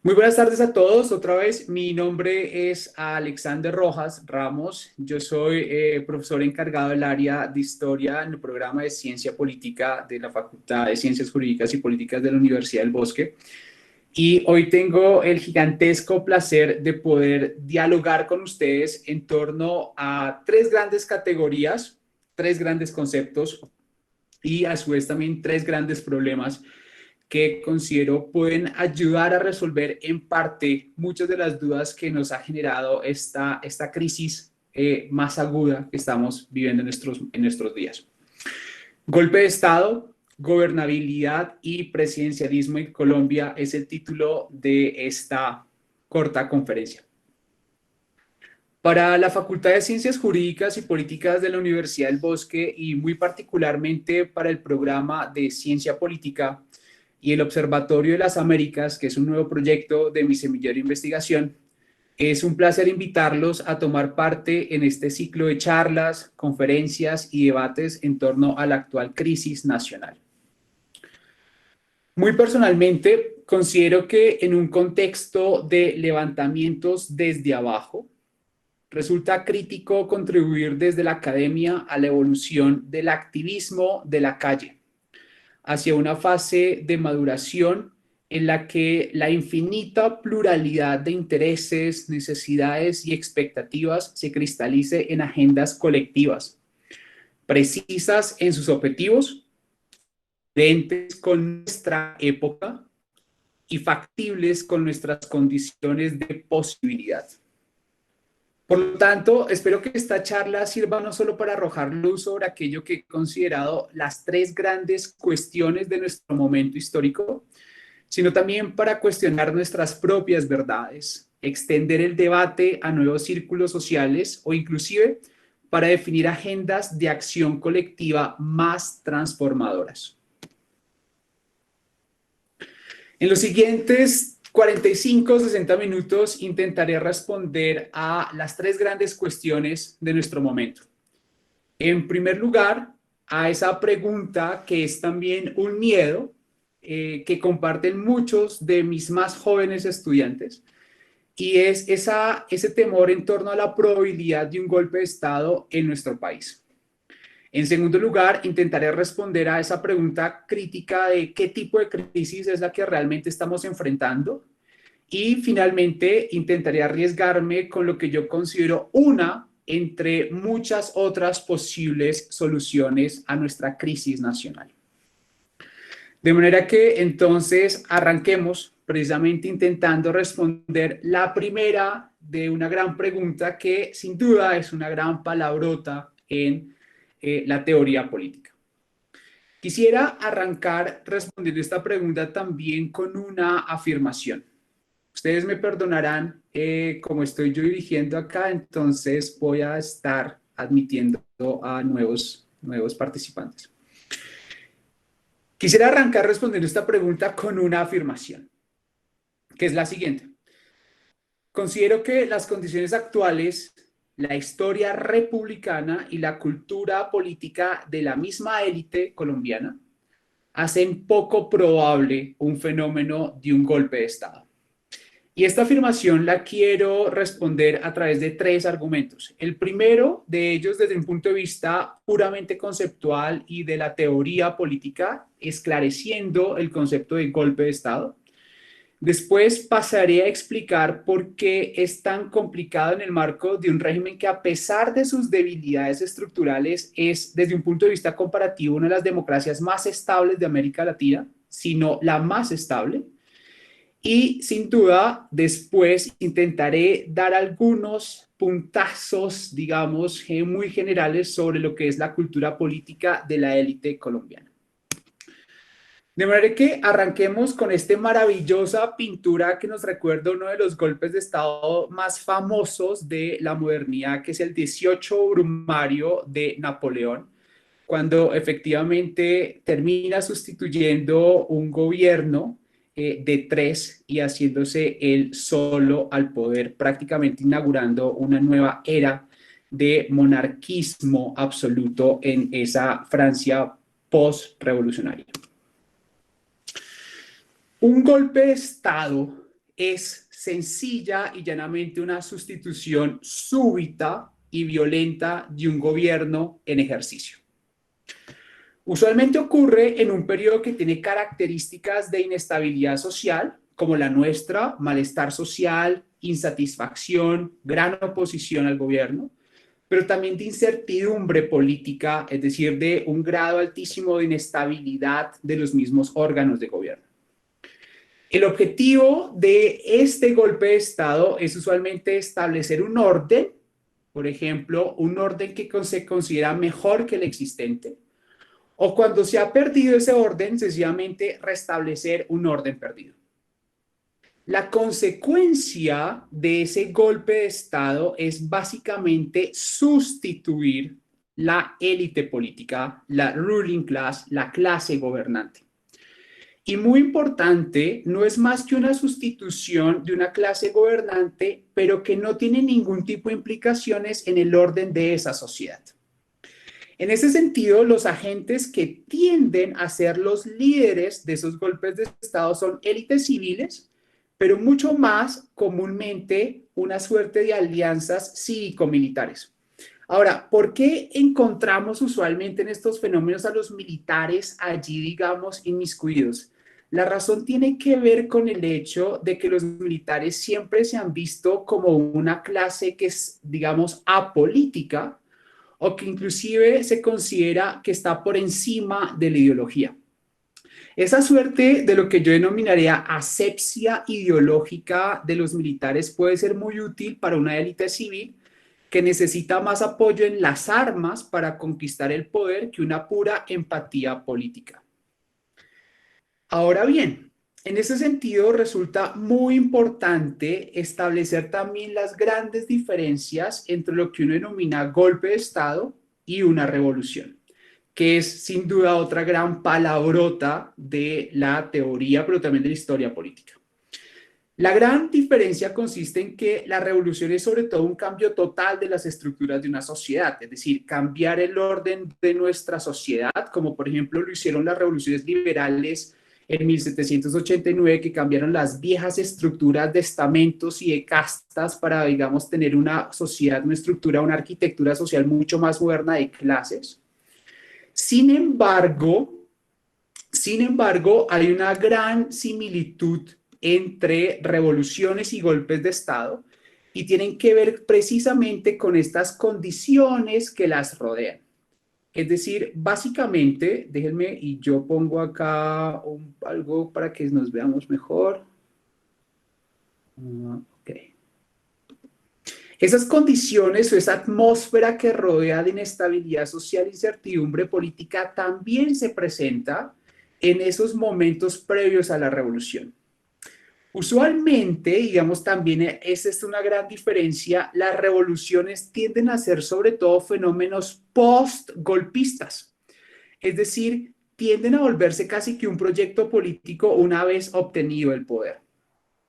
Muy buenas tardes a todos. Otra vez, mi nombre es Alexander Rojas Ramos. Yo soy profesor encargado del área de historia en el programa de ciencia política de la Facultad de Ciencias Jurídicas y Políticas de la Universidad del Bosque. Y hoy tengo el gigantesco placer de poder dialogar con ustedes en torno a tres grandes categorías, tres grandes conceptos y a su vez también tres grandes problemas que considero pueden ayudar a resolver en parte muchas de las dudas que nos ha generado esta crisis más aguda que estamos viviendo en nuestros días. Golpe de Estado, gobernabilidad y presidencialismo en Colombia es el título de esta corta conferencia. Para la Facultad de Ciencias Jurídicas y Políticas de la Universidad del Bosque y muy particularmente para el programa de Ciencia Política y el Observatorio de las Américas, que es un nuevo proyecto de mi semillero de investigación, es un placer invitarlos a tomar parte en este ciclo de charlas, conferencias y debates en torno a la actual crisis nacional. Muy personalmente, considero que en un contexto de levantamientos desde abajo, resulta crítico contribuir desde la academia a la evolución del activismo de la calle, hacia una fase de maduración en la que la infinita pluralidad de intereses, necesidades y expectativas se cristalice en agendas colectivas, precisas en sus objetivos, coherentes con nuestra época y factibles con nuestras condiciones de posibilidad. Por lo tanto, espero que esta charla sirva no solo para arrojar luz sobre aquello que he considerado las tres grandes cuestiones de nuestro momento histórico, sino también para cuestionar nuestras propias verdades, extender el debate a nuevos círculos sociales o inclusive para definir agendas de acción colectiva más transformadoras. En los siguientes 45 o 60 minutos intentaré responder a las tres grandes cuestiones de nuestro momento. En primer lugar, a esa pregunta que es también un miedo que comparten muchos de mis más jóvenes estudiantes, y es ese temor en torno a la probabilidad de un golpe de Estado en nuestro país. En segundo lugar, intentaré responder a esa pregunta crítica de qué tipo de crisis es la que realmente estamos enfrentando. Y finalmente, intentaré arriesgarme con lo que yo considero una entre muchas otras posibles soluciones a nuestra crisis nacional. De manera que entonces arranquemos precisamente intentando responder la primera de una gran pregunta que sin duda es una gran palabrota en la teoría política. Quisiera arrancar respondiendo esta pregunta también con una afirmación. Ustedes me perdonarán, como estoy yo dirigiendo acá, entonces voy a estar admitiendo a nuevos participantes. Quisiera arrancar respondiendo esta pregunta con una afirmación, que es la siguiente. Considero que las condiciones actuales, la historia republicana y la cultura política de la misma élite colombiana hacen poco probable un fenómeno de un golpe de Estado. Y esta afirmación la quiero responder a través de tres argumentos. El primero de ellos desde un punto de vista puramente conceptual y de la teoría política, esclareciendo el concepto de golpe de Estado. Después pasaré a explicar por qué es tan complicado en el marco de un régimen que, a pesar de sus debilidades estructurales, es desde un punto de vista comparativo una de las democracias más estables de América Latina, sino la más estable. Y sin duda, después intentaré dar algunos puntazos, digamos, muy generales sobre lo que es la cultura política de la élite colombiana. De manera que arranquemos con esta maravillosa pintura que nos recuerda uno de los golpes de Estado más famosos de la modernidad, que es el 18 Brumario de Napoleón, cuando efectivamente termina sustituyendo un gobierno de tres y haciéndose él solo al poder, prácticamente inaugurando una nueva era de monarquismo absoluto en esa Francia post-revolucionaria. Un golpe de Estado es sencilla y llanamente una sustitución súbita y violenta de un gobierno en ejercicio. Usualmente ocurre en un periodo que tiene características de inestabilidad social, como la nuestra, malestar social, insatisfacción, gran oposición al gobierno, pero también de incertidumbre política, es decir, de un grado altísimo de inestabilidad de los mismos órganos de gobierno. El objetivo de este golpe de Estado es usualmente establecer un orden, por ejemplo, un orden que se considera mejor que el existente, o cuando se ha perdido ese orden, sencillamente restablecer un orden perdido. La consecuencia de ese golpe de Estado es básicamente sustituir la élite política, la ruling class, la clase gobernante. Y muy importante, no es más que una sustitución de una clase gobernante, pero que no tiene ningún tipo de implicaciones en el orden de esa sociedad. En ese sentido, los agentes que tienden a ser los líderes de esos golpes de Estado son élites civiles, pero mucho más comúnmente una suerte de alianzas cívico-militares. Ahora, ¿por qué encontramos usualmente en estos fenómenos a los militares allí, digamos, inmiscuidos? La razón tiene que ver con el hecho de que los militares siempre se han visto como una clase que es, digamos, apolítica, o que inclusive se considera que está por encima de la ideología. Esa suerte de lo que yo denominaría asepsia ideológica de los militares puede ser muy útil para una élite civil que necesita más apoyo en las armas para conquistar el poder que una pura empatía política. Ahora bien, en ese sentido resulta muy importante establecer también las grandes diferencias entre lo que uno denomina golpe de Estado y una revolución, que es sin duda otra gran palabrota de la teoría, pero también de la historia política. La gran diferencia consiste en que la revolución es sobre todo un cambio total de las estructuras de una sociedad, es decir, cambiar el orden de nuestra sociedad, como por ejemplo lo hicieron las revoluciones liberales en 1789, que cambiaron las viejas estructuras de estamentos y de castas para, digamos, tener una sociedad, una estructura, una arquitectura social mucho más moderna de clases. Sin embargo, hay una gran similitud entre revoluciones y golpes de Estado y tienen que ver precisamente con estas condiciones que las rodean. Es decir, básicamente, déjenme y yo pongo acá algo para que nos veamos mejor. Okay. Esas condiciones o esa atmósfera que rodea de inestabilidad social e incertidumbre política también se presenta en esos momentos previos a la revolución. Usualmente, digamos, también esa es una gran diferencia, las revoluciones tienden a ser sobre todo fenómenos post-golpistas, es decir, tienden a volverse casi que un proyecto político una vez obtenido el poder.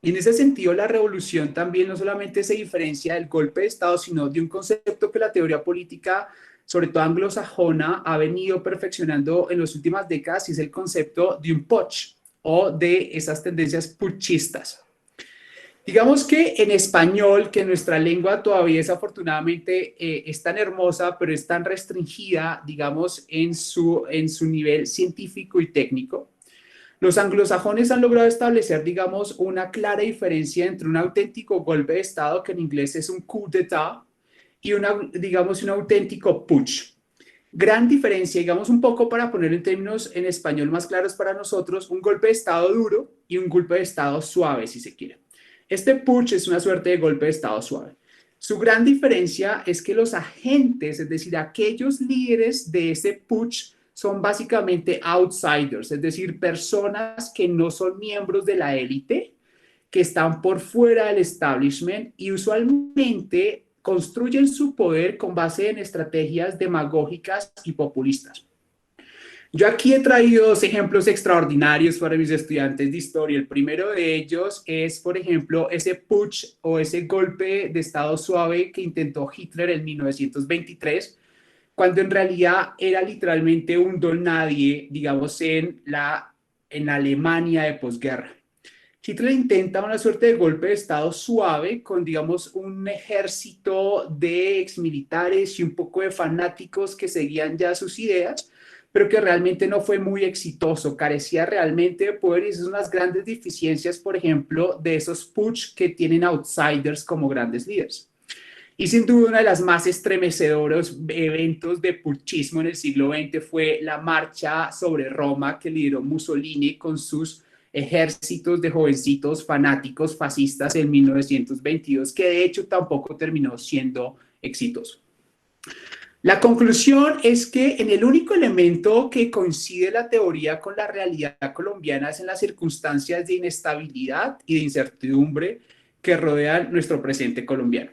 Y en ese sentido, la revolución también no solamente se diferencia del golpe de Estado, sino de un concepto que la teoría política, sobre todo anglosajona, ha venido perfeccionando en las últimas décadas, y es el concepto de un putsch o de esas tendencias putschistas. Digamos que en español, que nuestra lengua todavía desafortunadamente es tan hermosa, pero es tan restringida, digamos, en su nivel científico y técnico, los anglosajones han logrado establecer, digamos, una clara diferencia entre un auténtico golpe de Estado, que en inglés es un coup d'etat, y digamos, un auténtico putsch. Gran diferencia, digamos, un poco para ponerlo en términos en español más claros para nosotros, un golpe de Estado duro y un golpe de Estado suave, si se quiere. Este putsch es una suerte de golpe de Estado suave. Su gran diferencia es que los agentes, es decir, aquellos líderes de ese putsch, son básicamente outsiders, es decir, personas que no son miembros de la élite, que están por fuera del establishment y usualmente construyen su poder con base en estrategias demagógicas y populistas. Yo aquí he traído dos ejemplos extraordinarios para mis estudiantes de historia. El primero de ellos es, por ejemplo, ese putsch o ese golpe de Estado suave que intentó Hitler en 1923, cuando en realidad era literalmente un don nadie, digamos, en la Alemania de posguerra. Hitler intenta una suerte de golpe de Estado suave con, digamos, un ejército de exmilitares y un poco de fanáticos que seguían ya sus ideas, pero que realmente no fue muy exitoso, carecía realmente de poder y esas son las grandes deficiencias, por ejemplo, de esos putsch que tienen outsiders como grandes líderes. Y sin duda una de las más estremecedoros eventos de putschismo en el siglo XX fue la marcha sobre Roma que lideró Mussolini con sus ejércitos de jovencitos fanáticos fascistas en 1922, que de hecho tampoco terminó siendo exitoso. La conclusión es que en el único elemento que coincide la teoría con la realidad colombiana es en las circunstancias de inestabilidad y de incertidumbre que rodean nuestro presente colombiano.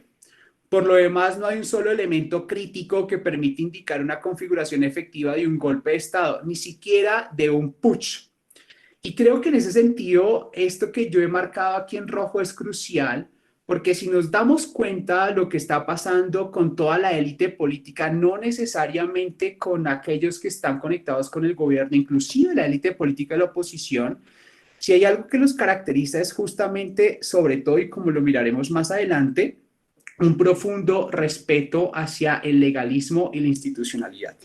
Por lo demás, no hay un solo elemento crítico que permite indicar una configuración efectiva de un golpe de Estado, ni siquiera de un putsch. Y creo que en ese sentido, esto que yo he marcado aquí en rojo es crucial, porque si nos damos cuenta de lo que está pasando con toda la élite política, no necesariamente con aquellos que están conectados con el gobierno, inclusive la élite política de la oposición, si hay algo que los caracteriza es justamente, sobre todo, y como lo miraremos más adelante, un profundo respeto hacia el legalismo y la institucionalidad.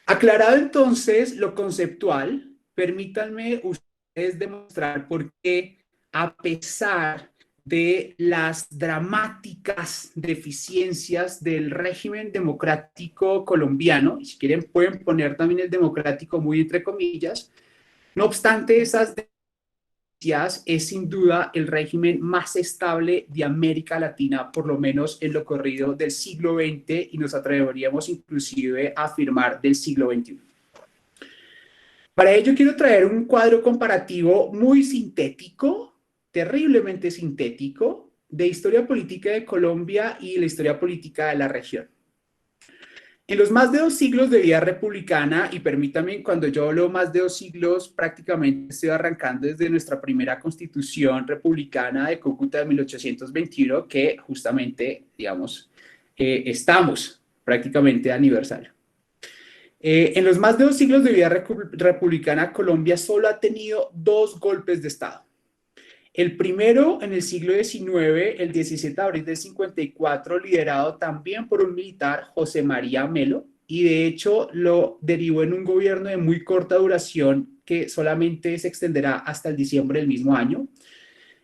Aclarado entonces lo conceptual, permítanme ustedes demostrar por qué, a pesar de las dramáticas deficiencias del régimen democrático colombiano, y si quieren pueden poner también el democrático muy entre comillas, no obstante esas es sin duda el régimen más estable de América Latina, por lo menos en lo corrido del siglo XX y nos atreveríamos inclusive a afirmar del siglo XXI. Para ello quiero traer un cuadro comparativo muy sintético, terriblemente sintético, de historia política de Colombia y la historia política de la región. En los más de 2 siglos de vida republicana, y permítame, cuando yo hablo más de 2 siglos, prácticamente estoy arrancando desde nuestra primera constitución republicana de Cúcuta de 1821, que justamente, digamos, estamos prácticamente de aniversario. En los más de 2 siglos de vida republicana, Colombia solo ha tenido 2 golpes de Estado. El primero en el siglo XIX, el 17 de abril del 54, liderado también por un militar, José María Melo, y de hecho lo derivó en un gobierno de muy corta duración que solamente se extenderá hasta el diciembre del mismo año.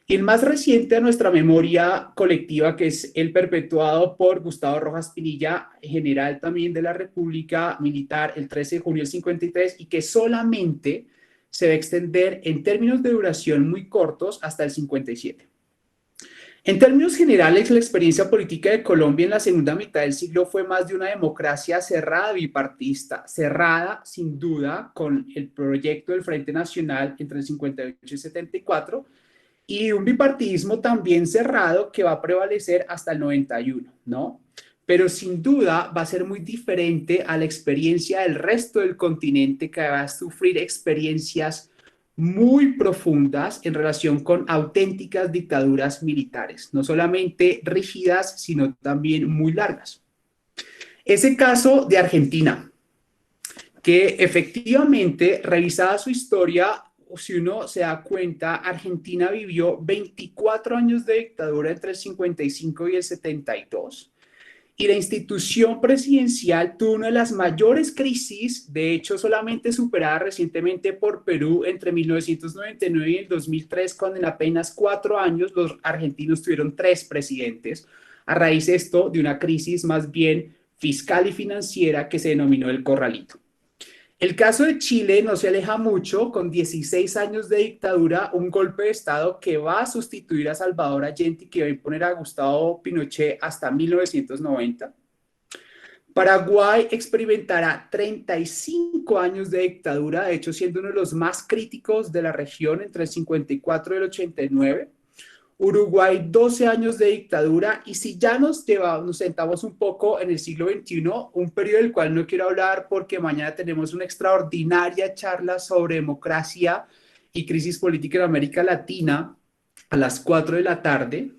Y el más reciente a nuestra memoria colectiva, que es el perpetuado por Gustavo Rojas Pinilla, general también de la República Militar, el 13 de junio del 53, y que solamente se va a extender en términos de duración muy cortos hasta el 57. En términos generales, la experiencia política de Colombia en la segunda mitad del siglo fue más de una democracia cerrada, bipartista, cerrada sin duda con el proyecto del Frente Nacional entre el 58 y el 74, y un bipartidismo también cerrado que va a prevalecer hasta el 91, ¿no? Pero sin duda va a ser muy diferente a la experiencia del resto del continente que va a sufrir experiencias muy profundas en relación con auténticas dictaduras militares, no solamente rígidas, sino también muy largas. Ese caso de Argentina, que efectivamente, revisada su historia, si uno se da cuenta, Argentina vivió 24 años de dictadura entre el 55 y el 72. Y la institución presidencial tuvo una de las mayores crisis, de hecho solamente superada recientemente por Perú entre 1999 y el 2003, cuando en apenas 4 años los argentinos tuvieron 3 presidentes, a raíz de esto de una crisis más bien fiscal y financiera que se denominó el Corralito. El caso de Chile no se aleja mucho, con 16 años de dictadura, un golpe de Estado que va a sustituir a Salvador Allende y que va a imponer a Gustavo Pinochet hasta 1990. Paraguay experimentará 35 años de dictadura, de hecho siendo uno de los más críticos de la región entre el 54 y el 89. Uruguay, 12 años de dictadura, y si ya nos sentamos un poco en el siglo XXI, un periodo del cual no quiero hablar porque mañana tenemos una extraordinaria charla sobre democracia y crisis política en América Latina a las 4 de la tarde.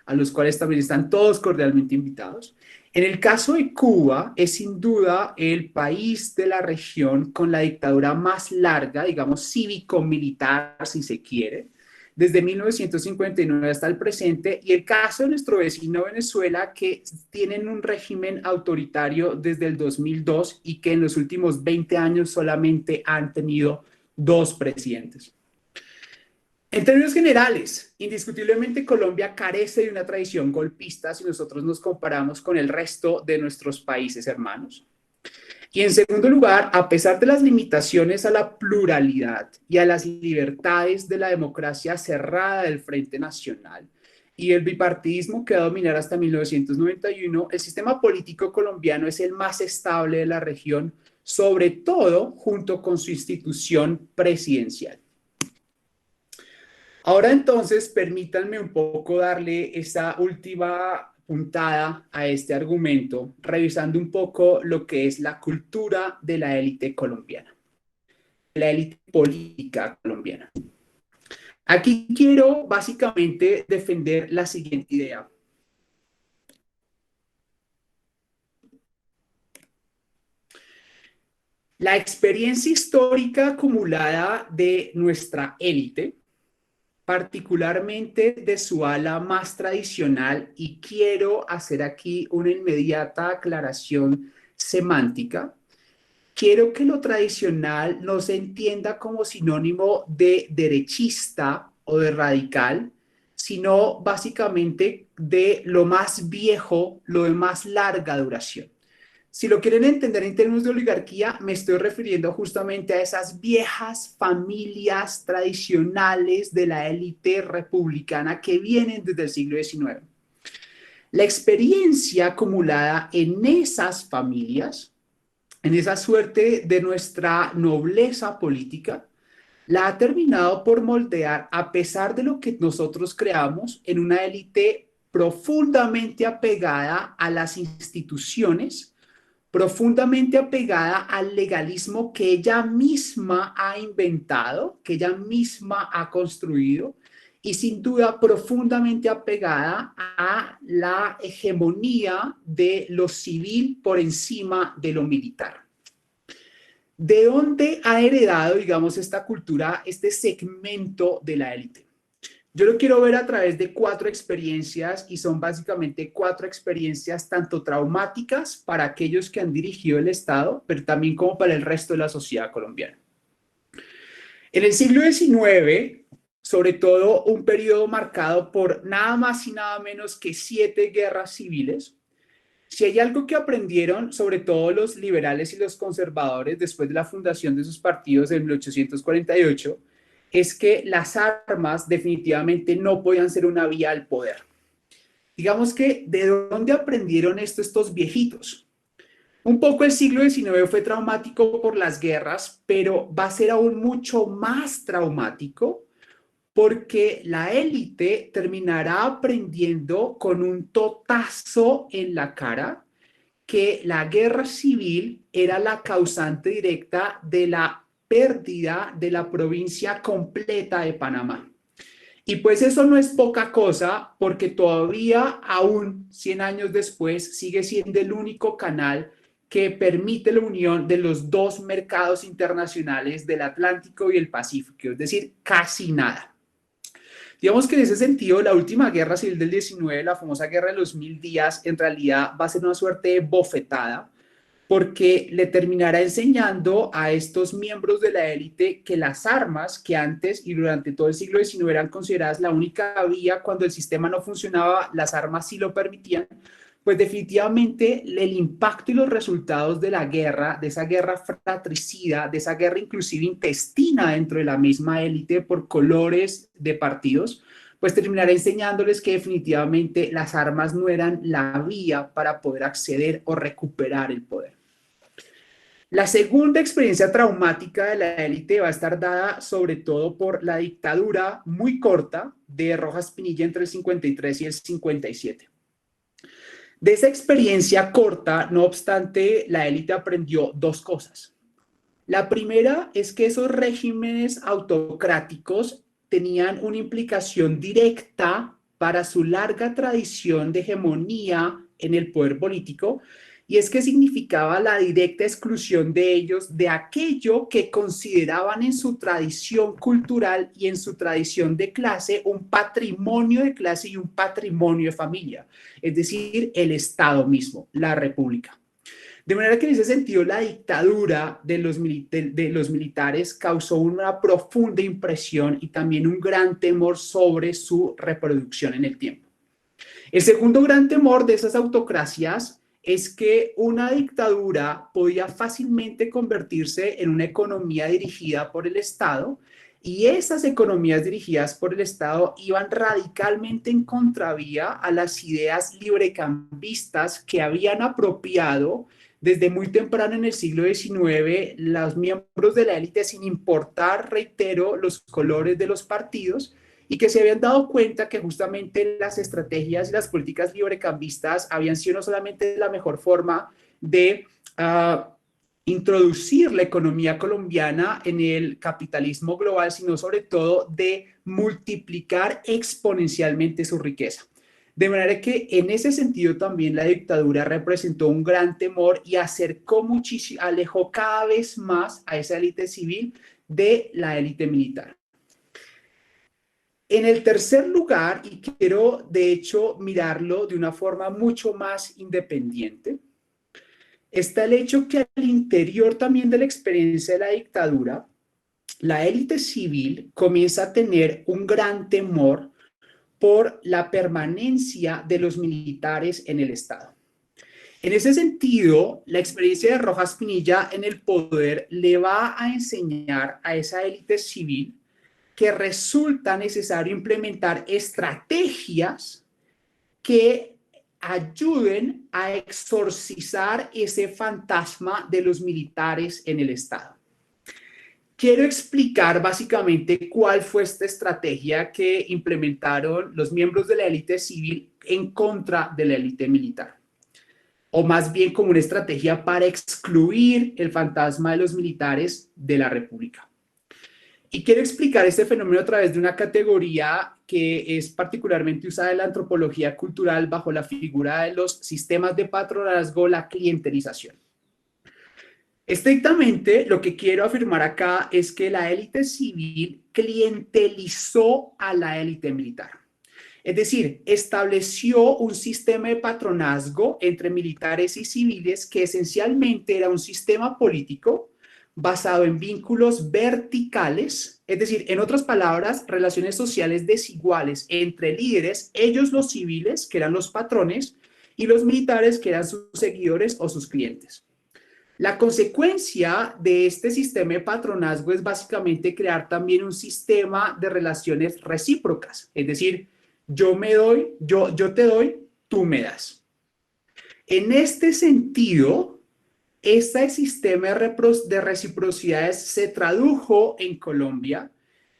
a los cuales también están todos cordialmente invitados. En el caso de Cuba, es sin duda el país de la región con la dictadura más larga, digamos cívico-militar, si se quiere, desde 1959 hasta el presente, y el caso de nuestro vecino Venezuela, que tienen un régimen autoritario desde el 2002 y que en los últimos 20 años solamente han tenido dos presidentes. En términos generales, indiscutiblemente Colombia carece de una tradición golpista si nosotros nos comparamos con el resto de nuestros países hermanos. Y en segundo lugar, a pesar de las limitaciones a la pluralidad y a las libertades de la democracia cerrada del Frente Nacional y el bipartidismo que va a dominar hasta 1991, el sistema político colombiano es el más estable de la región, sobre todo junto con su institución presidencial. Ahora entonces, permítanme un poco darle esa última puntada a este argumento, revisando un poco lo que es la cultura de la élite colombiana, la élite política colombiana. Aquí quiero básicamente defender la siguiente idea. La experiencia histórica acumulada de nuestra élite, particularmente de su ala más tradicional, y quiero hacer aquí una inmediata aclaración semántica. Quiero que lo tradicional no se entienda como sinónimo de derechista o de radical, sino básicamente de lo más viejo, lo de más larga duración. Si lo quieren entender en términos de oligarquía, me estoy refiriendo justamente a esas viejas familias tradicionales de la élite republicana que vienen desde el siglo XIX. La experiencia acumulada en esas familias, en esa suerte de nuestra nobleza política, la ha terminado por moldear, a pesar de lo que nosotros creamos, en una élite profundamente apegada a las instituciones, profundamente apegada al legalismo que ella misma ha inventado, que ella misma ha construido, y sin duda profundamente apegada a la hegemonía de lo civil por encima de lo militar. ¿De dónde ha heredado, digamos, esta cultura, este segmento de la élite? Yo lo quiero ver a través de 4 experiencias, y son básicamente 4 experiencias tanto traumáticas para aquellos que han dirigido el Estado, pero también como para el resto de la sociedad colombiana. En el siglo XIX, sobre todo un periodo marcado por nada más y nada menos que 7 guerras civiles, si hay algo que aprendieron, sobre todo los liberales y los conservadores, después de la fundación de sus partidos en 1848, es que las armas definitivamente no podían ser una vía al poder. Digamos que, ¿de dónde aprendieron esto estos viejitos? Un poco el siglo XIX fue traumático por las guerras, pero va a ser aún mucho más traumático porque la élite terminará aprendiendo con un totazo en la cara que la guerra civil era la causante directa de la pérdida de la provincia completa de Panamá. Y pues eso no es poca cosa, porque todavía, aún 100 años después, sigue siendo el único canal que permite la unión de los dos mercados internacionales del Atlántico y el Pacífico, es decir, casi nada. Digamos que en ese sentido, la última guerra civil del 19, la famosa guerra de los 1000 días, en realidad va a ser una suerte de bofetada, porque le terminará enseñando a estos miembros de la élite que las armas, que antes y durante todo el siglo XIX eran consideradas la única vía cuando el sistema no funcionaba, las armas sí lo permitían, pues definitivamente el impacto y los resultados de la guerra, de esa guerra fratricida, de esa guerra inclusive intestina dentro de la misma élite por colores de partidos, pues terminará enseñándoles que definitivamente las armas no eran la vía para poder acceder o recuperar el poder. La segunda experiencia traumática de la élite va a estar dada sobre todo por la dictadura muy corta de Rojas Pinilla entre el 53 y el 57. De esa experiencia corta, no obstante, la élite aprendió 2 cosas. La primera es que esos regímenes autocráticos tenían una implicación directa para su larga tradición de hegemonía en el poder político, y es que significaba la directa exclusión de ellos de aquello que consideraban en su tradición cultural y en su tradición de clase un patrimonio de clase y un patrimonio de familia, es decir, el Estado mismo, la República. De manera que en ese sentido la dictadura de los militares causó una profunda impresión y también un gran temor sobre su reproducción en el tiempo. El segundo gran temor de esas autocracias es que una dictadura podía fácilmente convertirse en una economía dirigida por el Estado, y esas economías dirigidas por el Estado iban radicalmente en contravía a las ideas librecambistas que habían apropiado desde muy temprano en el siglo XIX los miembros de la élite, sin importar, reitero, los colores de los partidos, y que se habían dado cuenta que justamente las estrategias y las políticas librecambistas habían sido no solamente la mejor forma de introducir la economía colombiana en el capitalismo global, sino sobre todo de multiplicar exponencialmente su riqueza. De manera que en ese sentido también la dictadura representó un gran temor y acercó muchísimo, alejó cada vez más a esa élite civil de la élite militar. En el tercer lugar, y quiero de hecho mirarlo de una forma mucho más independiente, está el hecho que al interior también de la experiencia de la dictadura, la élite civil comienza a tener un gran temor por la permanencia de los militares en el Estado. En ese sentido, la experiencia de Rojas Pinilla en el poder le va a enseñar a esa élite civil que resulta necesario implementar estrategias que ayuden a exorcizar ese fantasma de los militares en el Estado. Quiero explicar básicamente cuál fue esta estrategia que implementaron los miembros de la élite civil en contra de la élite militar, o más bien como una estrategia para excluir el fantasma de los militares de la República. Y quiero explicar este fenómeno a través de una categoría que es particularmente usada en la antropología cultural bajo la figura de los sistemas de patronazgo, la clientelización. Estrictamente, lo que quiero afirmar acá es que la élite civil clientelizó a la élite militar. Es decir, estableció un sistema de patronazgo entre militares y civiles que esencialmente era un sistema político basado en vínculos verticales, es decir, en otras palabras, relaciones sociales desiguales entre líderes, ellos los civiles, que eran los patrones, y los militares, que eran sus seguidores o sus clientes. La consecuencia de este sistema de patronazgo es básicamente crear también un sistema de relaciones recíprocas, es decir, yo me doy, yo te doy, tú me das. En este sentido, este sistema de reciprocidades se tradujo en Colombia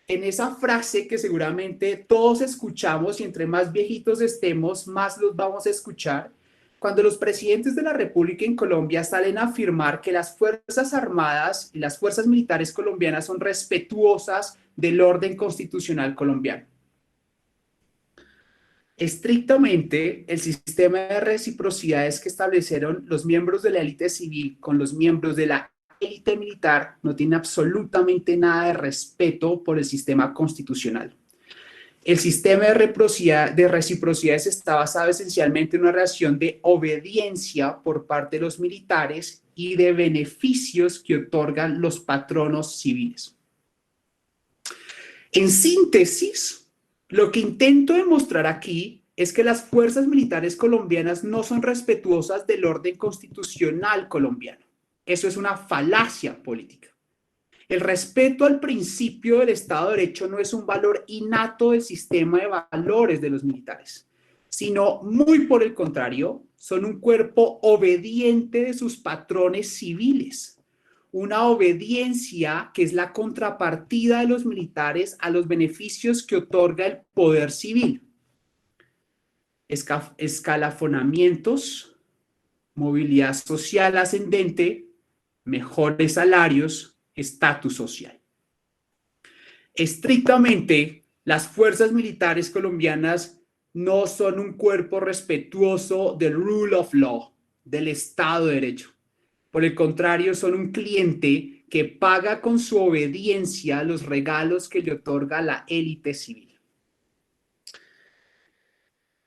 en esa frase que seguramente todos escuchamos, y entre más viejitos estemos, más los vamos a escuchar, cuando los presidentes de la República en Colombia salen a afirmar que las Fuerzas Armadas y las fuerzas militares colombianas son respetuosas del orden constitucional colombiano. Estrictamente, el sistema de reciprocidades que establecieron los miembros de la élite civil con los miembros de la élite militar no tiene absolutamente nada de respeto por el sistema constitucional. El sistema de reciprocidades está basado esencialmente en una relación de obediencia por parte de los militares y de beneficios que otorgan los patronos civiles. En síntesis, lo que intento demostrar aquí es que las fuerzas militares colombianas no son respetuosas del orden constitucional colombiano. Eso es una falacia política. El respeto al principio del Estado de Derecho no es un valor innato del sistema de valores de los militares, sino muy por el contrario, son un cuerpo obediente de sus patrones civiles. Una obediencia que es la contrapartida de los militares a los beneficios que otorga el poder civil. Escalafonamientos, movilidad social ascendente, mejores salarios, estatus social. Estrictamente, las fuerzas militares colombianas no son un cuerpo respetuoso del rule of law, del Estado de Derecho. Por el contrario, son un cliente que paga con su obediencia los regalos que le otorga la élite civil.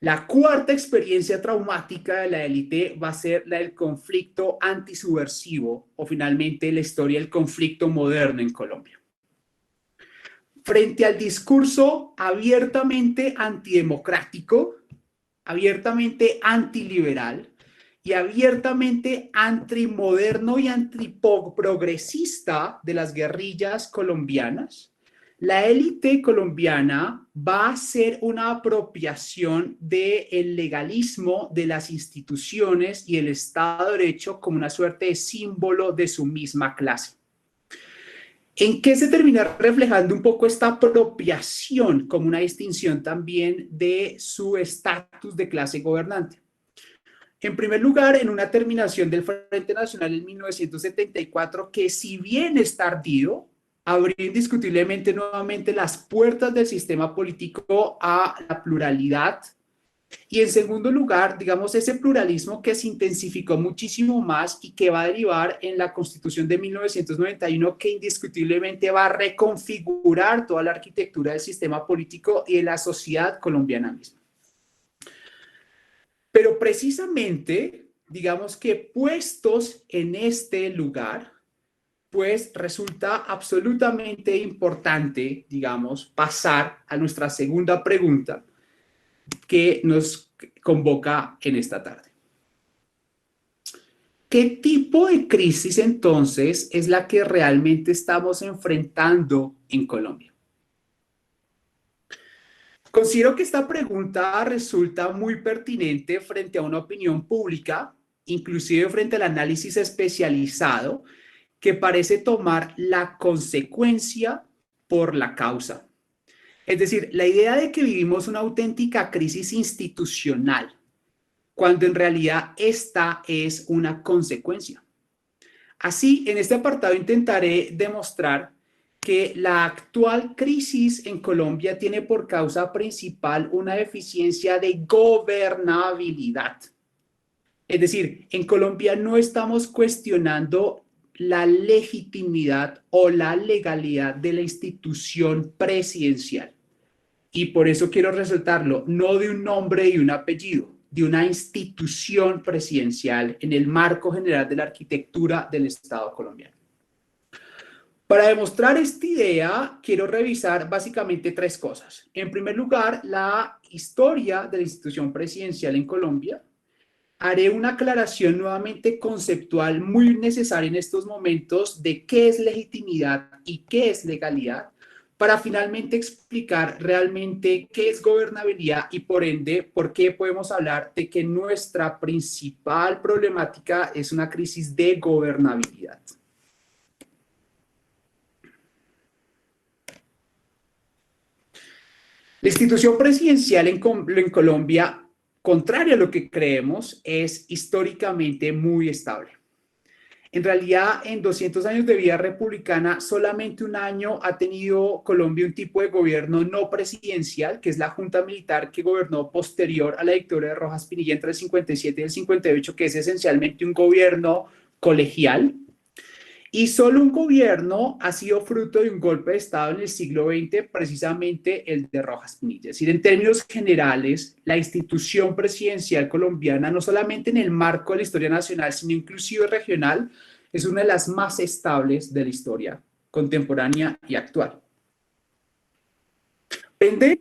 La cuarta experiencia traumática de la élite va a ser la del conflicto antisubversivo o finalmente la historia del conflicto moderno en Colombia. Frente al discurso abiertamente antidemocrático, abiertamente antiliberal y abiertamente antimoderno y antiprogresista de las guerrillas colombianas, la élite colombiana va a hacer una apropiación del legalismo de las instituciones y el Estado de Derecho como una suerte de símbolo de su misma clase. ¿En qué se termina reflejando un poco esta apropiación como una distinción también de su estatus de clase gobernante? En primer lugar, en una terminación del Frente Nacional en 1974, que si bien es tardío, abrió indiscutiblemente nuevamente las puertas del sistema político a la pluralidad. Y en segundo lugar, digamos, ese pluralismo que se intensificó muchísimo más y que va a derivar en la Constitución de 1991, que indiscutiblemente va a reconfigurar toda la arquitectura del sistema político y de la sociedad colombiana misma. Pero precisamente, digamos que puestos en este lugar, pues resulta absolutamente importante, digamos, pasar a nuestra segunda pregunta que nos convoca en esta tarde. ¿Qué tipo de crisis entonces es la que realmente estamos enfrentando en Colombia? Considero que esta pregunta resulta muy pertinente frente a una opinión pública, inclusive frente al análisis especializado, que parece tomar la consecuencia por la causa. Es decir, la idea de que vivimos una auténtica crisis institucional, cuando en realidad esta es una consecuencia. Así, en este apartado intentaré demostrar que la actual crisis en Colombia tiene por causa principal una deficiencia de gobernabilidad. Es decir, en Colombia no estamos cuestionando la legitimidad o la legalidad de la institución presidencial. Y por eso quiero resaltarlo, no de un nombre y un apellido, de una institución presidencial en el marco general de la arquitectura del Estado colombiano. Para demostrar esta idea, quiero revisar básicamente tres cosas. En primer lugar, la historia de la institución presidencial en Colombia. Haré una aclaración nuevamente conceptual muy necesaria en estos momentos de qué es legitimidad y qué es legalidad, para finalmente explicar realmente qué es gobernabilidad y por ende por qué podemos hablar de que nuestra principal problemática es una crisis de gobernabilidad. La institución presidencial en Colombia, contrario a lo que creemos, es históricamente muy estable. En realidad, en 200 años de vida republicana, solamente un año ha tenido Colombia un tipo de gobierno no presidencial, que es la Junta Militar que gobernó posterior a la dictadura de Rojas Pinilla entre el 57 y el 58, que es esencialmente un gobierno colegial. Y solo un gobierno ha sido fruto de un golpe de Estado en el siglo XX, precisamente el de Rojas Pinilla. Es decir, en términos generales, la institución presidencial colombiana, no solamente en el marco de la historia nacional, sino inclusive regional, es una de las más estables de la historia contemporánea y actual.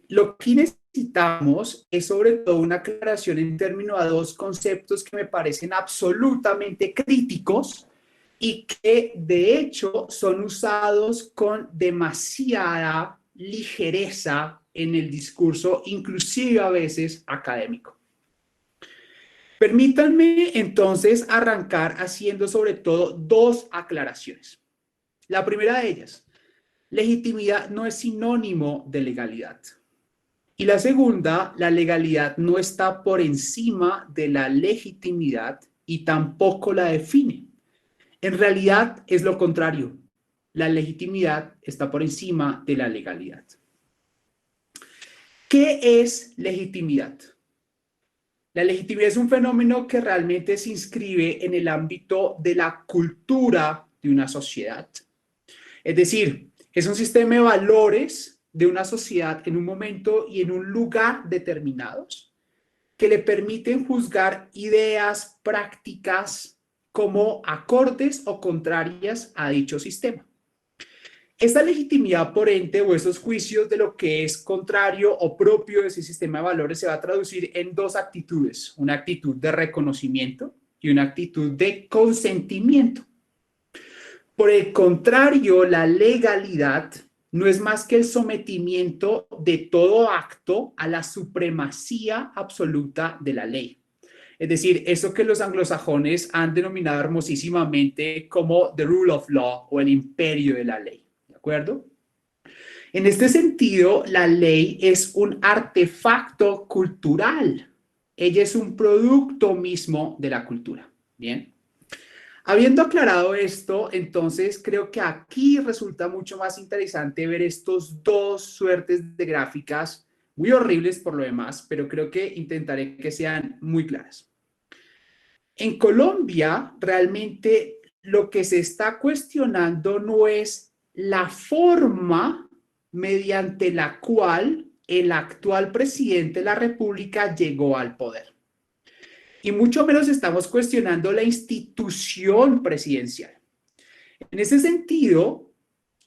Lo que necesitamos es sobre todo una aclaración en términos a dos conceptos que me parecen absolutamente críticos y que de hecho son usados con demasiada ligereza en el discurso, inclusive a veces académico. Permítanme entonces arrancar haciendo sobre todo dos aclaraciones. La primera de ellas, legitimidad no es sinónimo de legalidad. Y la segunda, la legalidad no está por encima de la legitimidad y tampoco la define. En realidad es lo contrario. La legitimidad está por encima de la legalidad. ¿Qué es legitimidad? La legitimidad es un fenómeno que realmente se inscribe en el ámbito de la cultura de una sociedad. Es decir, es un sistema de valores de una sociedad en un momento y en un lugar determinados que le permiten juzgar ideas, prácticas como acordes o contrarias a dicho sistema. Esta legitimidad por ente o esos juicios de lo que es contrario o propio de ese sistema de valores se va a traducir en dos actitudes, una actitud de reconocimiento y una actitud de consentimiento. Por el contrario, la legalidad no es más que el sometimiento de todo acto a la supremacía absoluta de la ley. Es decir, eso que los anglosajones han denominado hermosísimamente como the rule of law o el imperio de la ley. ¿De acuerdo? En este sentido, la ley es un artefacto cultural. Ella es un producto mismo de la cultura. Bien. Habiendo aclarado esto, entonces creo que aquí resulta mucho más interesante ver estos dos suertes de gráficas, muy horribles por lo demás, pero creo que intentaré que sean muy claras. En Colombia, realmente lo que se está cuestionando no es la forma mediante la cual el actual presidente de la República llegó al poder. Y mucho menos estamos cuestionando la institución presidencial. En ese sentido,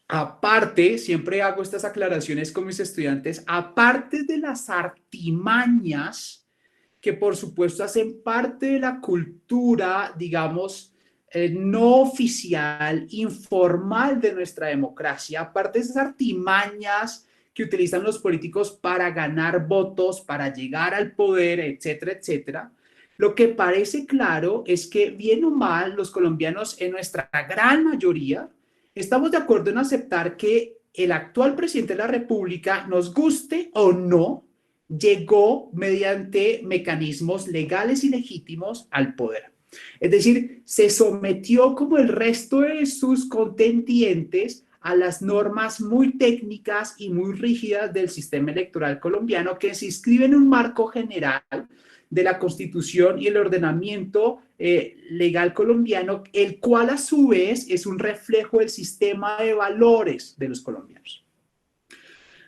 aparte, siempre hago estas aclaraciones con mis estudiantes, aparte de las artimañas que por supuesto hacen parte de la cultura, digamos, no oficial, informal de nuestra democracia, aparte de esas artimañas que utilizan los políticos para ganar votos, para llegar al poder, etcétera, etcétera. Lo que parece claro es que, bien o mal, los colombianos, en nuestra gran mayoría, estamos de acuerdo en aceptar que el actual presidente de la República, nos guste o no, llegó mediante mecanismos legales y legítimos al poder. Es decir, se sometió como el resto de sus contendientes a las normas muy técnicas y muy rígidas del sistema electoral colombiano que se inscribe en un marco general de la Constitución y el ordenamiento legal colombiano, el cual a su vez es un reflejo del sistema de valores de los colombianos.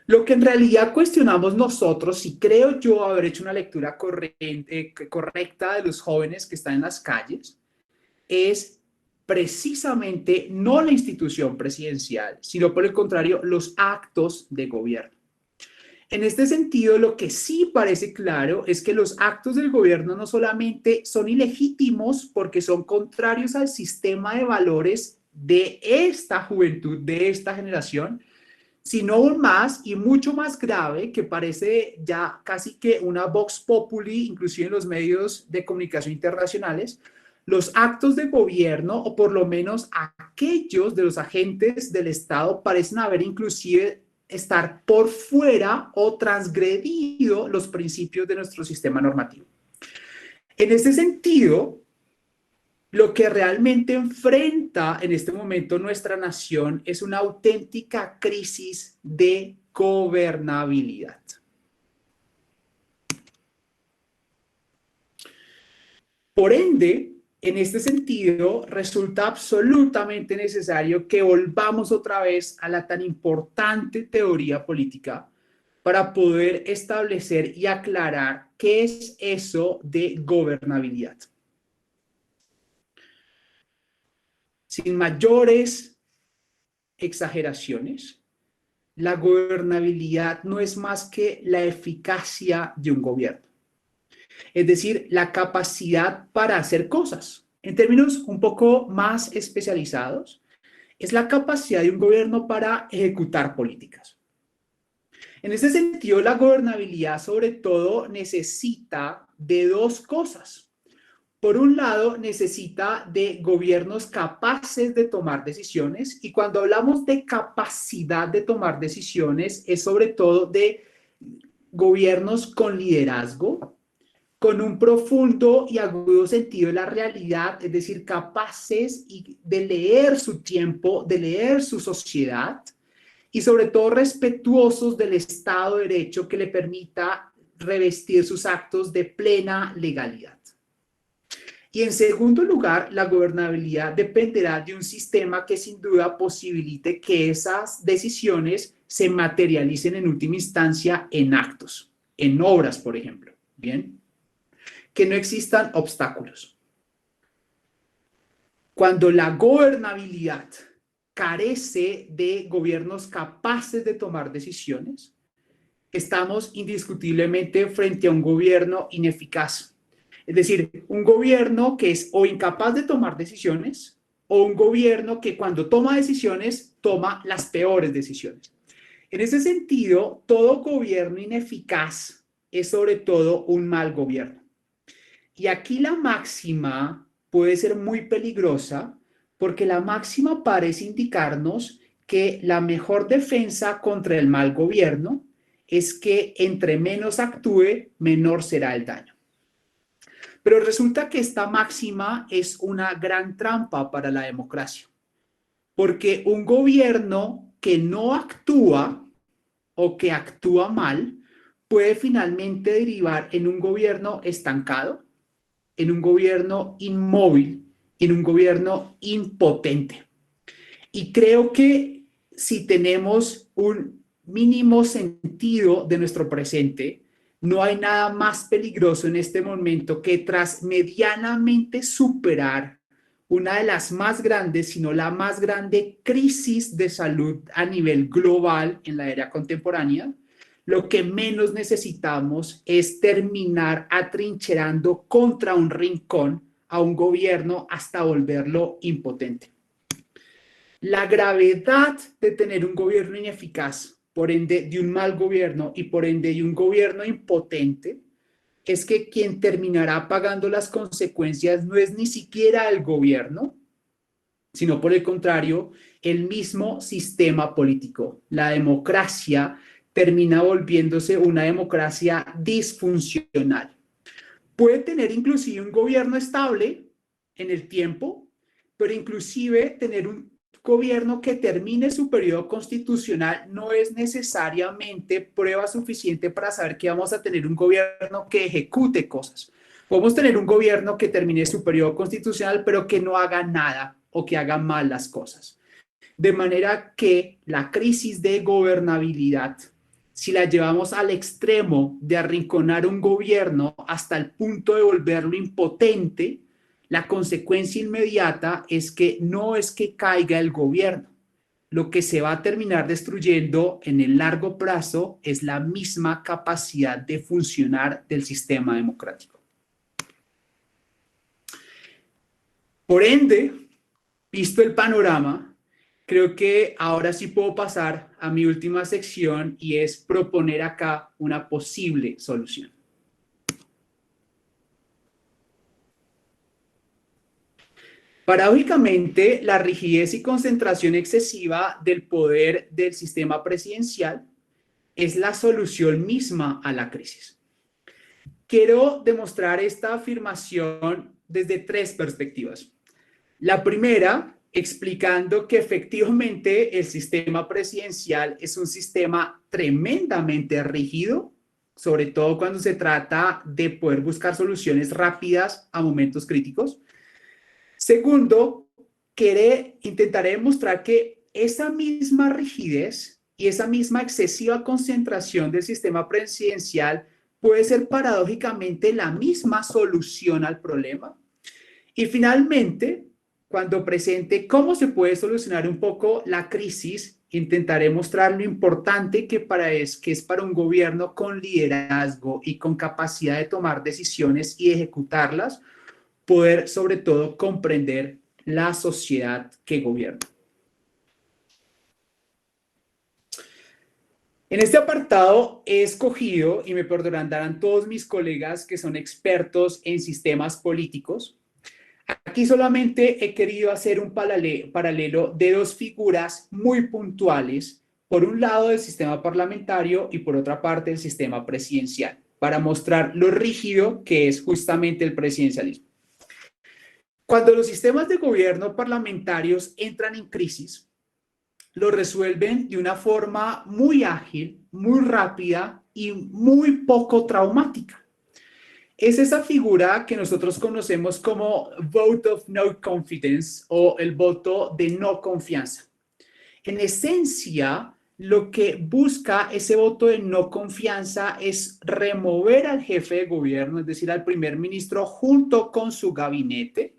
Lo que en realidad cuestionamos nosotros, y creo yo haber hecho una lectura correcta de los jóvenes que están en las calles, es precisamente no la institución presidencial, sino por el contrario, los actos de gobierno. En este sentido, lo que sí parece claro es que los actos del gobierno no solamente son ilegítimos porque son contrarios al sistema de valores de esta juventud, de esta generación, sino aún más y mucho más grave, que parece ya casi que una vox populi, inclusive en los medios de comunicación internacionales, los actos de gobierno, o por lo menos aquellos de los agentes del Estado, parecen haber inclusive estar por fuera o transgredido los principios de nuestro sistema normativo. En este sentido, lo que realmente enfrenta en este momento nuestra nación es una auténtica crisis de gobernabilidad. Por ende, en este sentido, resulta absolutamente necesario que volvamos otra vez a la tan importante teoría política para poder establecer y aclarar qué es eso de gobernabilidad. Sin mayores exageraciones, la gobernabilidad no es más que la eficacia de un gobierno. Es decir, la capacidad para hacer cosas. En términos un poco más especializados, es la capacidad de un gobierno para ejecutar políticas. En ese sentido, la gobernabilidad sobre todo necesita de dos cosas. Por un lado, necesita de gobiernos capaces de tomar decisiones, y cuando hablamos de capacidad de tomar decisiones, es sobre todo de gobiernos con liderazgo, con un profundo y agudo sentido de la realidad, es decir, capaces de leer su tiempo, de leer su sociedad y sobre todo respetuosos del Estado de Derecho que le permita revestir sus actos de plena legalidad. Y en segundo lugar, la gobernabilidad dependerá de un sistema que sin duda posibilite que esas decisiones se materialicen en última instancia en actos, en obras, por ejemplo. Bien, que no existan obstáculos. Cuando la gobernabilidad carece de gobiernos capaces de tomar decisiones, estamos indiscutiblemente frente a un gobierno ineficaz. Es decir, un gobierno que es o incapaz de tomar decisiones o un gobierno que cuando toma decisiones toma las peores decisiones. En ese sentido, todo gobierno ineficaz es sobre todo un mal gobierno. Y aquí la máxima puede ser muy peligrosa porque la máxima parece indicarnos que la mejor defensa contra el mal gobierno es que entre menos actúe, menor será el daño. Pero resulta que esta máxima es una gran trampa para la democracia, porque un gobierno que no actúa o que actúa mal puede finalmente derivar en un gobierno estancado, en un gobierno inmóvil, en un gobierno impotente. Y creo que si tenemos un mínimo sentido de nuestro presente, no hay nada más peligroso en este momento que tras medianamente superar una de las más grandes, sino la más grande crisis de salud a nivel global en la era contemporánea, lo que menos necesitamos es terminar atrincherando contra un rincón a un gobierno hasta volverlo impotente. La gravedad de tener un gobierno ineficaz, por ende de un mal gobierno y por ende de un gobierno impotente, es que quien terminará pagando las consecuencias no es ni siquiera el gobierno, sino por el contrario, el mismo sistema político. La democracia termina volviéndose una democracia disfuncional. Puede tener inclusive un gobierno estable en el tiempo, pero inclusive tener un gobierno que termine su periodo constitucional no es necesariamente prueba suficiente para saber que vamos a tener un gobierno que ejecute cosas. Podemos tener un gobierno que termine su periodo constitucional, pero que no haga nada o que haga mal las cosas. De manera que la crisis de gobernabilidad, si la llevamos al extremo de arrinconar un gobierno hasta el punto de volverlo impotente, la consecuencia inmediata es que no es que caiga el gobierno. Lo que se va a terminar destruyendo en el largo plazo es la misma capacidad de funcionar del sistema democrático. Por ende, visto el panorama, creo que ahora sí puedo pasar a mi última sección y es proponer acá una posible solución. Paradójicamente, la rigidez y concentración excesiva del poder del sistema presidencial es la solución misma a la crisis. Quiero demostrar esta afirmación desde tres perspectivas. La primera, explicando que efectivamente el sistema presidencial es un sistema tremendamente rígido, sobre todo cuando se trata de poder buscar soluciones rápidas a momentos críticos. Segundo, intentaré demostrar que esa misma rigidez y esa misma excesiva concentración del sistema presidencial puede ser paradójicamente la misma solución al problema. Y finalmente, cuando presente cómo se puede solucionar un poco la crisis, intentaré mostrar lo importante que es para un gobierno con liderazgo y con capacidad de tomar decisiones y ejecutarlas, poder sobre todo comprender la sociedad que gobierna. En este apartado he escogido, y me perdonarán todos mis colegas que son expertos en sistemas políticos, aquí solamente he querido hacer un paralelo de dos figuras muy puntuales, por un lado del sistema parlamentario y por otra parte del sistema presidencial, para mostrar lo rígido que es justamente el presidencialismo. Cuando los sistemas de gobierno parlamentarios entran en crisis, lo resuelven de una forma muy ágil, muy rápida y muy poco traumática. Es esa figura que nosotros conocemos como vote of no confidence o el voto de no confianza. En esencia, lo que busca ese voto de no confianza es remover al jefe de gobierno, es decir, al primer ministro, junto con su gabinete,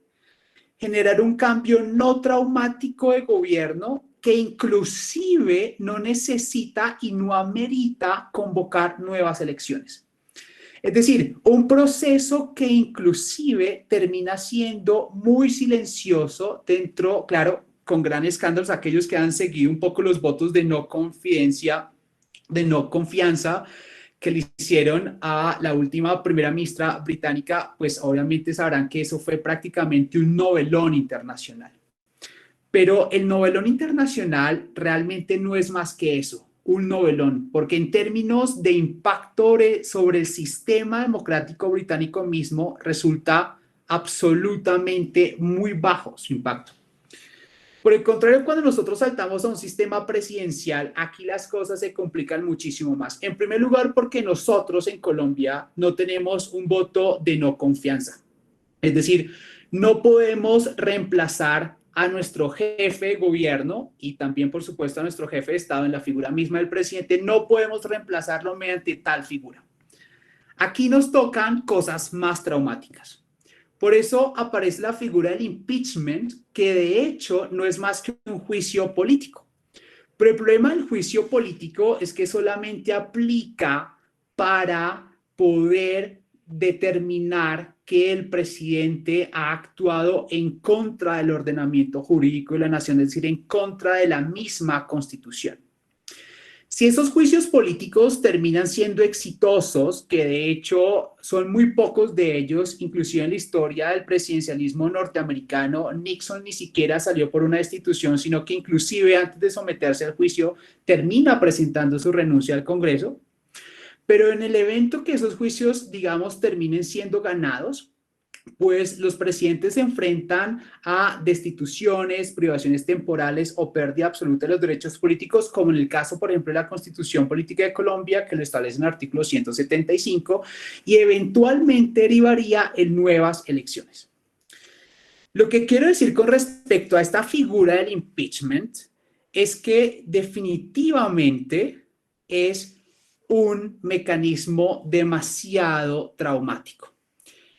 generar un cambio no traumático de gobierno que inclusive no necesita y no amerita convocar nuevas elecciones. Es decir, un proceso que inclusive termina siendo muy silencioso dentro, claro, con gran escándalos, aquellos que han seguido un poco los votos de no confianza que le hicieron a la última primera ministra británica, pues obviamente sabrán que eso fue prácticamente un novelón internacional. Pero el novelón internacional realmente no es más que eso, un novelón, porque en términos de impacto sobre el sistema democrático británico mismo resulta absolutamente muy bajo su impacto. Por el contrario, cuando nosotros saltamos a un sistema presidencial, aquí las cosas se complican muchísimo más. En primer lugar, porque nosotros en Colombia no tenemos un voto de no confianza. Es decir, no podemos reemplazar a nuestro jefe de gobierno y también, por supuesto, a nuestro jefe de Estado en la figura misma del presidente. No podemos reemplazarlo mediante tal figura. Aquí nos tocan cosas más traumáticas. Por eso aparece la figura del impeachment, que de hecho no es más que un juicio político. Pero el problema del juicio político es que solamente aplica para poder determinar que el presidente ha actuado en contra del ordenamiento jurídico de la nación, es decir, en contra de la misma Constitución. Si esos juicios políticos terminan siendo exitosos, que de hecho son muy pocos de ellos, inclusive en la historia del presidencialismo norteamericano, Nixon ni siquiera salió por una destitución, sino que inclusive antes de someterse al juicio termina presentando su renuncia al Congreso. Pero en el evento que esos juicios, digamos, terminen siendo ganados, pues los presidentes se enfrentan a destituciones, privaciones temporales o pérdida absoluta de los derechos políticos, como en el caso, por ejemplo, de la Constitución Política de Colombia, que lo establece en el artículo 175, y eventualmente derivaría en nuevas elecciones. Lo que quiero decir con respecto a esta figura del impeachment es que definitivamente es un mecanismo demasiado traumático.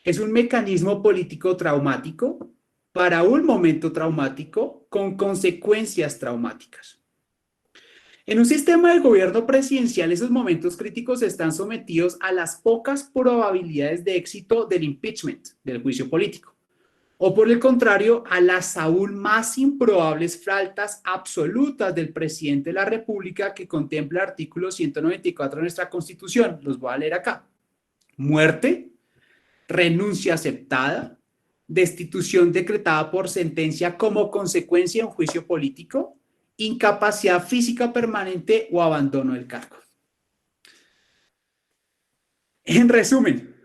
Es un mecanismo político traumático para un momento traumático con consecuencias traumáticas. En un sistema de gobierno presidencial, esos momentos críticos están sometidos a las pocas probabilidades de éxito del impeachment, del juicio político, o por el contrario, a las aún más improbables faltas absolutas del presidente de la República que contempla el artículo 194 de nuestra Constitución. Los voy a leer acá. Muerte, renuncia aceptada, destitución decretada por sentencia como consecuencia de un juicio político, incapacidad física permanente o abandono del cargo. En resumen,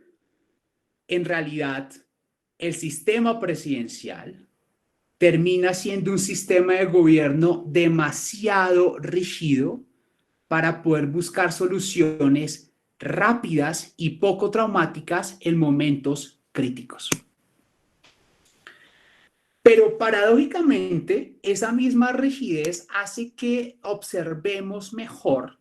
en realidad, el sistema presidencial termina siendo un sistema de gobierno demasiado rígido para poder buscar soluciones rápidas y poco traumáticas en momentos críticos. Pero paradójicamente, esa misma rigidez hace que observemos mejor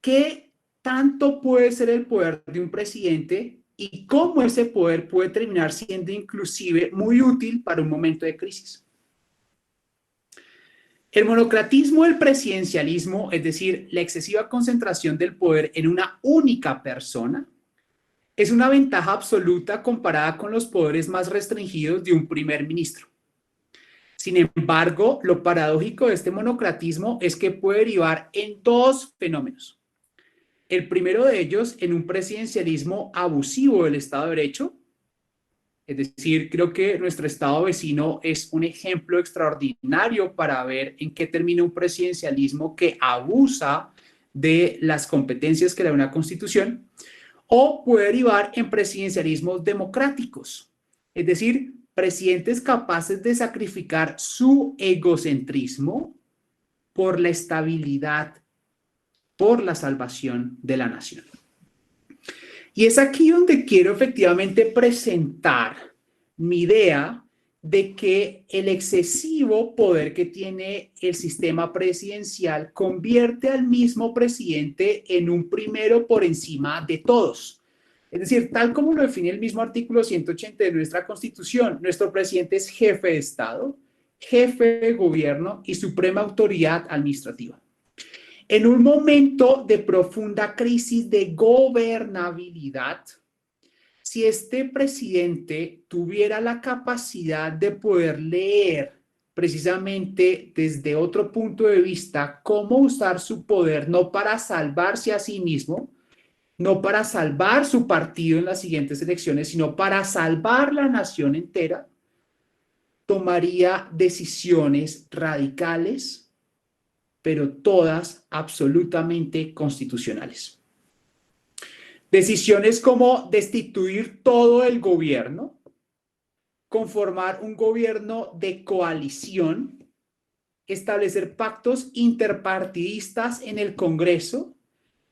qué tanto puede ser el poder de un presidente y cómo ese poder puede terminar siendo inclusive muy útil para un momento de crisis. El monocratismo del presidencialismo, es decir, la excesiva concentración del poder en una única persona, es una ventaja absoluta comparada con los poderes más restringidos de un primer ministro. Sin embargo, lo paradójico de este monocratismo es que puede derivar en dos fenómenos. El primero de ellos en un presidencialismo abusivo del Estado de Derecho. Es decir, creo que nuestro Estado vecino es un ejemplo extraordinario para ver en qué termina un presidencialismo que abusa de las competencias que le da una Constitución, o puede derivar en presidencialismos democráticos, es decir, presidentes capaces de sacrificar su egocentrismo por la estabilidad, por la salvación de la nación. Y es aquí donde quiero efectivamente presentar mi idea de que el excesivo poder que tiene el sistema presidencial convierte al mismo presidente en un primero por encima de todos. Es decir, tal como lo define el mismo artículo 180 de nuestra Constitución, nuestro presidente es jefe de Estado, jefe de gobierno y suprema autoridad administrativa. En un momento de profunda crisis de gobernabilidad, si este presidente tuviera la capacidad de poder leer precisamente desde otro punto de vista cómo usar su poder, no para salvarse a sí mismo, no para salvar su partido en las siguientes elecciones, sino para salvar la nación entera, tomaría decisiones radicales, pero todas absolutamente constitucionales. Decisiones como destituir todo el gobierno, conformar un gobierno de coalición, establecer pactos interpartidistas en el Congreso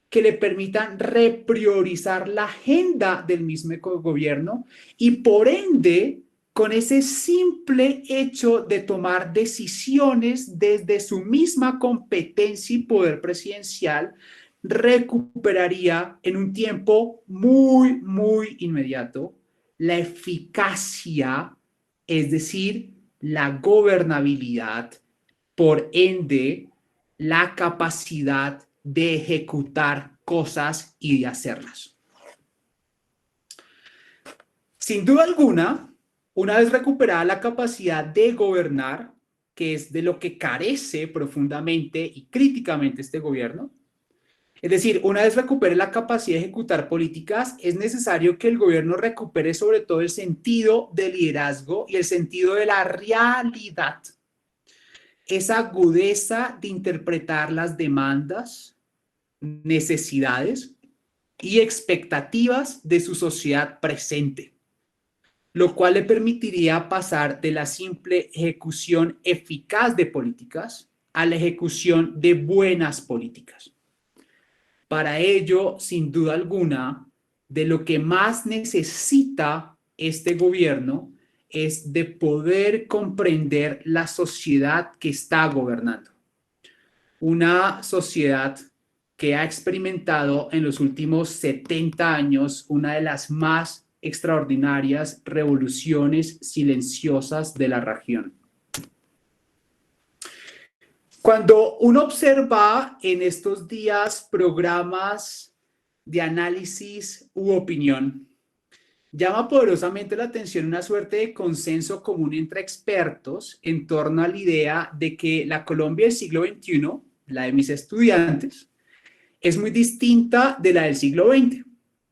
que le permitan repriorizar la agenda del mismo gobierno y por ende, con ese simple hecho de tomar decisiones desde su misma competencia y poder presidencial, recuperaría en un tiempo muy inmediato la eficacia, es decir, la gobernabilidad, por ende, la capacidad de ejecutar cosas y de hacerlas. Sin duda alguna, una vez recuperada la capacidad de gobernar, que es de lo que carece profundamente y críticamente este gobierno, es decir, una vez recupere la capacidad de ejecutar políticas, es necesario que el gobierno recupere sobre todo el sentido de liderazgo y el sentido de la realidad. Esa agudeza de interpretar las demandas, necesidades y expectativas de su sociedad presente, lo cual le permitiría pasar de la simple ejecución eficaz de políticas a la ejecución de buenas políticas. Para ello, sin duda alguna, de lo que más necesita este gobierno es de poder comprender la sociedad que está gobernando. Una sociedad que ha experimentado en los últimos 70 años una de las más extraordinarias revoluciones silenciosas de la región. Cuando uno observa en estos días programas de análisis u opinión, llama poderosamente la atención una suerte de consenso común entre expertos en torno a la idea de que la Colombia del siglo XXI, la de mis estudiantes, es muy distinta de la del siglo XX,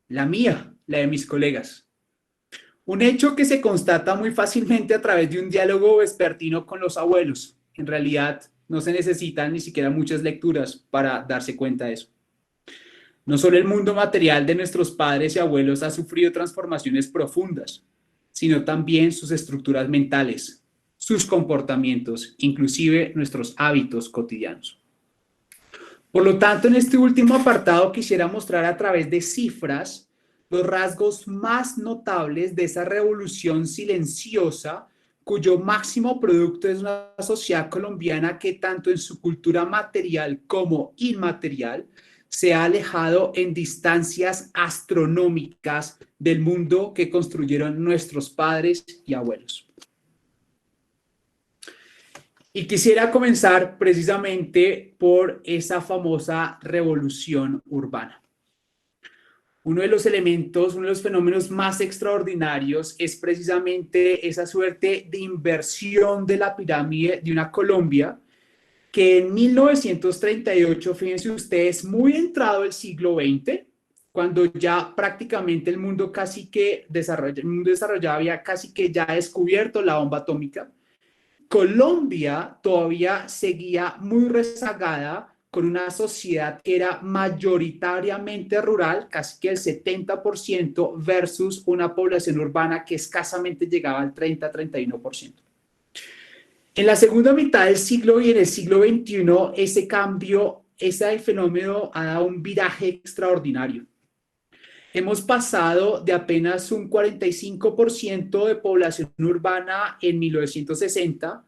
la mía, la de mis colegas. Un hecho que se constata muy fácilmente a través de un diálogo vespertino con los abuelos. En realidad, no se necesitan ni siquiera muchas lecturas para darse cuenta de eso. No solo el mundo material de nuestros padres y abuelos ha sufrido transformaciones profundas, sino también sus estructuras mentales, sus comportamientos, inclusive nuestros hábitos cotidianos. Por lo tanto, en este último apartado quisiera mostrar a través de cifras los rasgos más notables de esa revolución silenciosa cuyo máximo producto es una sociedad colombiana que tanto en su cultura material como inmaterial se ha alejado en distancias astronómicas del mundo que construyeron nuestros padres y abuelos. Y quisiera comenzar precisamente por esa famosa revolución urbana. Uno de los elementos, uno de los fenómenos más extraordinarios es precisamente esa suerte de inversión de la pirámide de una Colombia que en 1938, fíjense ustedes, muy entrado el siglo XX, cuando ya prácticamente el mundo desarrollado había casi que ya descubierto la bomba atómica, Colombia todavía seguía muy rezagada con una sociedad que era mayoritariamente rural, casi que el 70%, versus una población urbana que escasamente llegaba al 30-31%. En la segunda mitad del siglo y en el siglo XXI, ese cambio, ese fenómeno ha dado un viraje extraordinario. Hemos pasado de apenas un 45% de población urbana en 1960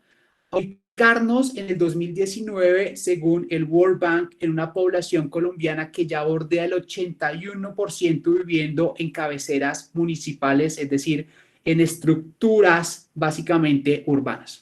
a ubicarnos en el 2019, según el World Bank, en una población colombiana que ya bordea el 81% viviendo en cabeceras municipales, es decir, en estructuras básicamente urbanas.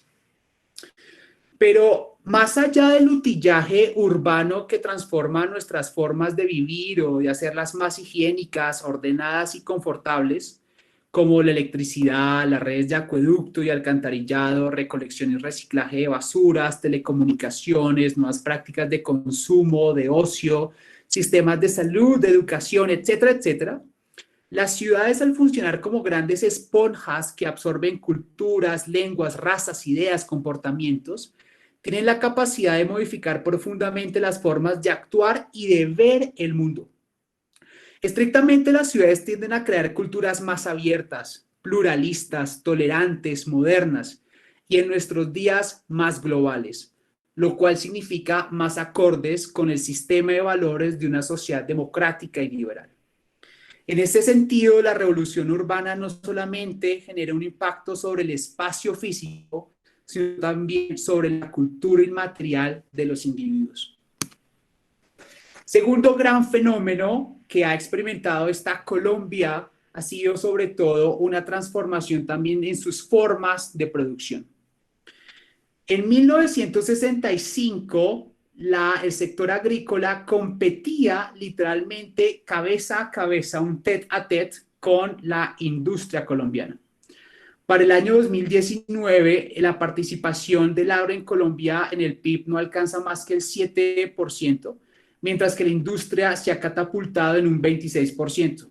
Pero más allá del utillaje urbano que transforma nuestras formas de vivir o de hacerlas más higiénicas, ordenadas y confortables, como la electricidad, las redes de acueducto y alcantarillado, recolección y reciclaje de basuras, telecomunicaciones, nuevas prácticas de consumo, de ocio, sistemas de salud, de educación, etcétera, etcétera. Las ciudades, al funcionar como grandes esponjas que absorben culturas, lenguas, razas, ideas, comportamientos, tienen la capacidad de modificar profundamente las formas de actuar y de ver el mundo. Estrictamente, las ciudades tienden a crear culturas más abiertas, pluralistas, tolerantes, modernas y en nuestros días más globales, lo cual significa más acordes con el sistema de valores de una sociedad democrática y liberal. En ese sentido, la revolución urbana no solamente genera un impacto sobre el espacio físico, sino también sobre la cultura inmaterial de los individuos. Segundo gran fenómeno que ha experimentado esta Colombia ha sido sobre todo una transformación también en sus formas de producción. En 1965, el sector agrícola competía literalmente cabeza a cabeza, un tete a tete con la industria colombiana. Para el año 2019, la participación del agro en Colombia en el PIB no alcanza más que el 7%, mientras que la industria se ha catapultado en un 26%.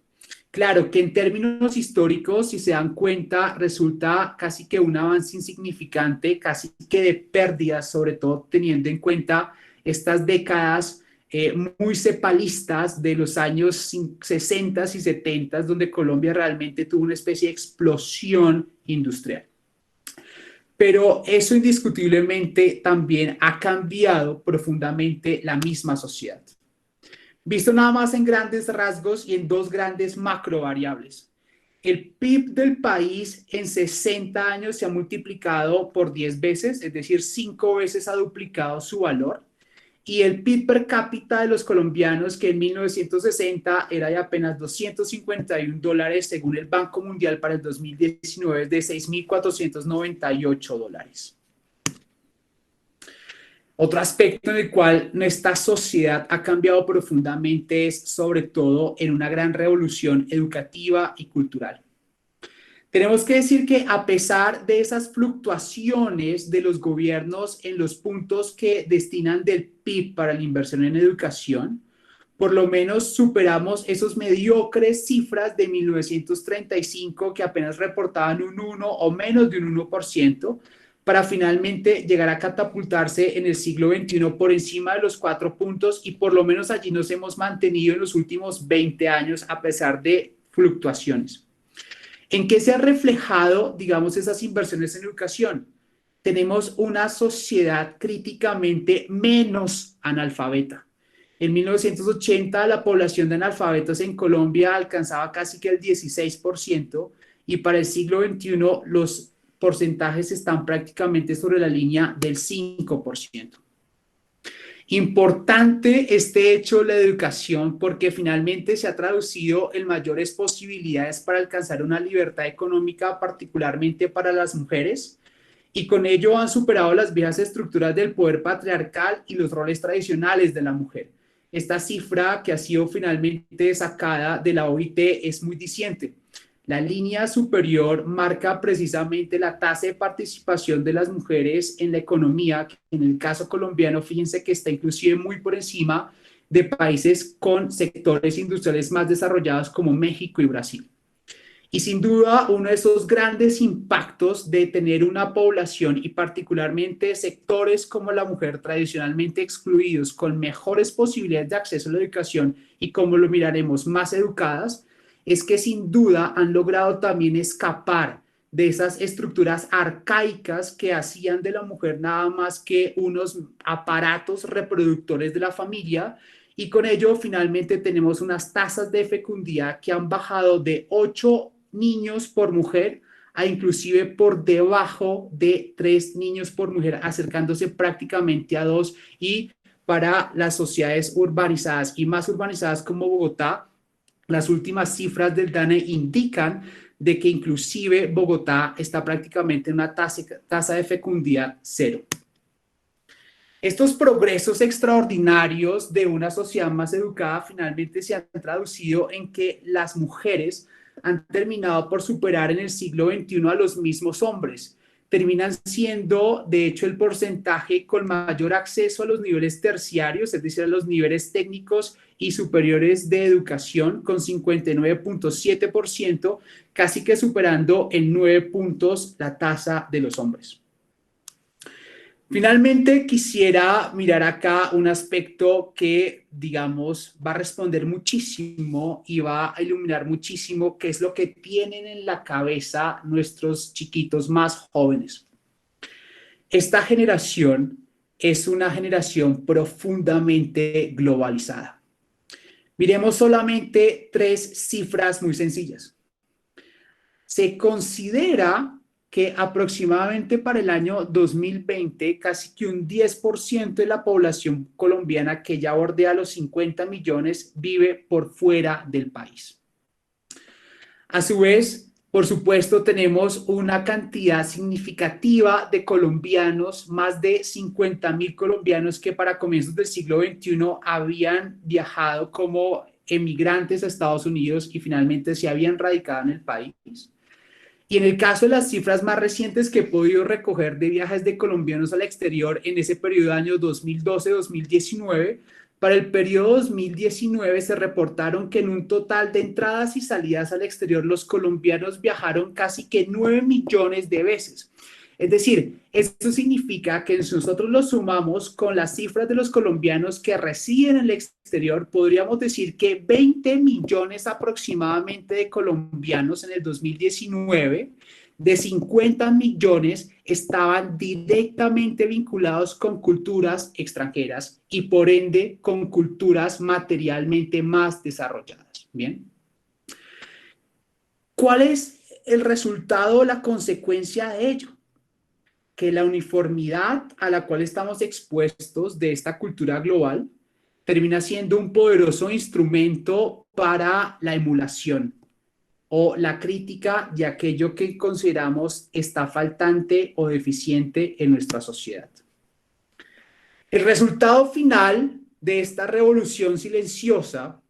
Claro que en términos históricos, si se dan cuenta, resulta casi que un avance insignificante, casi que de pérdidas, sobre todo teniendo en cuenta estas décadas muy cepalistas de los años 60 y 70, donde Colombia realmente tuvo una especie de explosión industrial. Pero eso indiscutiblemente también ha cambiado profundamente la misma sociedad. Visto nada más en grandes rasgos y en dos grandes macro variables. El PIB del país en 60 años se ha multiplicado por 10 veces, es decir, 5 veces ha duplicado su valor. Y el PIB per cápita de los colombianos, que en 1960 era de apenas $251, según el Banco Mundial para el 2019 es de $6,498. Otro aspecto en el cual nuestra sociedad ha cambiado profundamente es sobre todo en una gran revolución educativa y cultural. Tenemos que decir que a pesar de esas fluctuaciones de los gobiernos en los puntos que destinan del PIB para la inversión en educación, por lo menos superamos esos mediocres cifras de 1935 que apenas reportaban un 1 o menos de un 1%, para finalmente llegar a catapultarse en el siglo XXI por encima de los 4 puntos y por lo menos allí nos hemos mantenido en los últimos 20 años a pesar de fluctuaciones. ¿En qué se ha reflejado, digamos, esas inversiones en educación? Tenemos una sociedad críticamente menos analfabeta. En 1980 la población de analfabetos en Colombia alcanzaba casi que el 16% y para el siglo XXI los porcentajes están prácticamente sobre la línea del 5%. Importante este hecho, la educación, porque finalmente se ha traducido en mayores posibilidades para alcanzar una libertad económica, particularmente para las mujeres, y con ello han superado las viejas estructuras del poder patriarcal y los roles tradicionales de la mujer. Esta cifra que ha sido finalmente sacada de la OIT es muy diciente. La línea superior marca precisamente la tasa de participación de las mujeres en la economía, que en el caso colombiano, fíjense que está inclusive muy por encima de países con sectores industriales más desarrollados como México y Brasil. Y sin duda, uno de esos grandes impactos de tener una población y particularmente sectores como la mujer tradicionalmente excluidos con mejores posibilidades de acceso a la educación y como lo miraremos más educadas, es que sin duda han logrado también escapar de esas estructuras arcaicas que hacían de la mujer nada más que unos aparatos reproductores de la familia, y con ello finalmente tenemos unas tasas de fecundidad que han bajado de 8 niños por mujer a inclusive por debajo de 3 niños por mujer, acercándose prácticamente a 2, y para las sociedades urbanizadas y más urbanizadas como Bogotá, las últimas cifras del DANE indican de que inclusive Bogotá está prácticamente en una tasa de fecundidad cero. Estos progresos extraordinarios de una sociedad más educada finalmente se han traducido en que las mujeres han terminado por superar en el siglo XXI a los mismos hombres. Terminan siendo, de hecho, el porcentaje con mayor acceso a los niveles terciarios, es decir, a los niveles técnicos y superiores de educación, con 59.7%, casi que superando en 9 puntos la tasa de los hombres. Finalmente, quisiera mirar acá un aspecto que, digamos, va a responder muchísimo y va a iluminar muchísimo qué es lo que tienen en la cabeza nuestros chiquitos más jóvenes. Esta generación es una generación profundamente globalizada. Miremos solamente 3 cifras muy sencillas. Se considera que aproximadamente para el año 2020, casi que un 10% de la población colombiana, que ya bordea los 50 millones, vive por fuera del país. A su vez, por supuesto, tenemos una cantidad significativa de colombianos, más de 50.000 colombianos que para comienzos del siglo XXI habían viajado como emigrantes a Estados Unidos y finalmente se habían radicado en el país. Y en el caso de las cifras más recientes que he podido recoger de viajes de colombianos al exterior en ese periodo de año 2012-2019, para el periodo 2019 se reportaron que en un total de entradas y salidas al exterior los colombianos viajaron casi que 9 millones de veces. Es decir, esto significa que si nosotros lo sumamos con las cifras de los colombianos que residen en el exterior, podríamos decir que 20 millones aproximadamente de colombianos en el 2019, de 50 millones, estaban directamente vinculados con culturas extranjeras y por ende con culturas materialmente más desarrolladas. Bien. ¿Cuál es el resultado, la consecuencia de ello? Que la uniformidad a la cual estamos expuestos de esta cultura global termina siendo un poderoso instrumento para la emulación o la crítica de aquello que consideramos está faltante o deficiente en nuestra sociedad. El resultado final de esta revolución silenciosa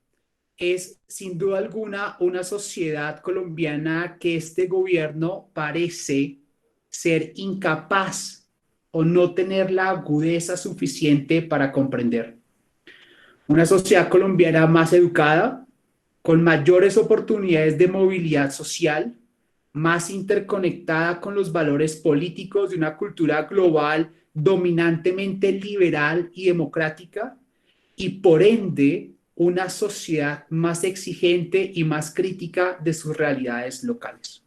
es, sin duda alguna, una sociedad colombiana que este gobierno parece ser incapaz o no tener la agudeza suficiente para comprender. Una sociedad colombiana más educada, con mayores oportunidades de movilidad social, más interconectada con los valores políticos de una cultura global dominantemente liberal y democrática, y por ende una sociedad más exigente y más crítica de sus realidades locales.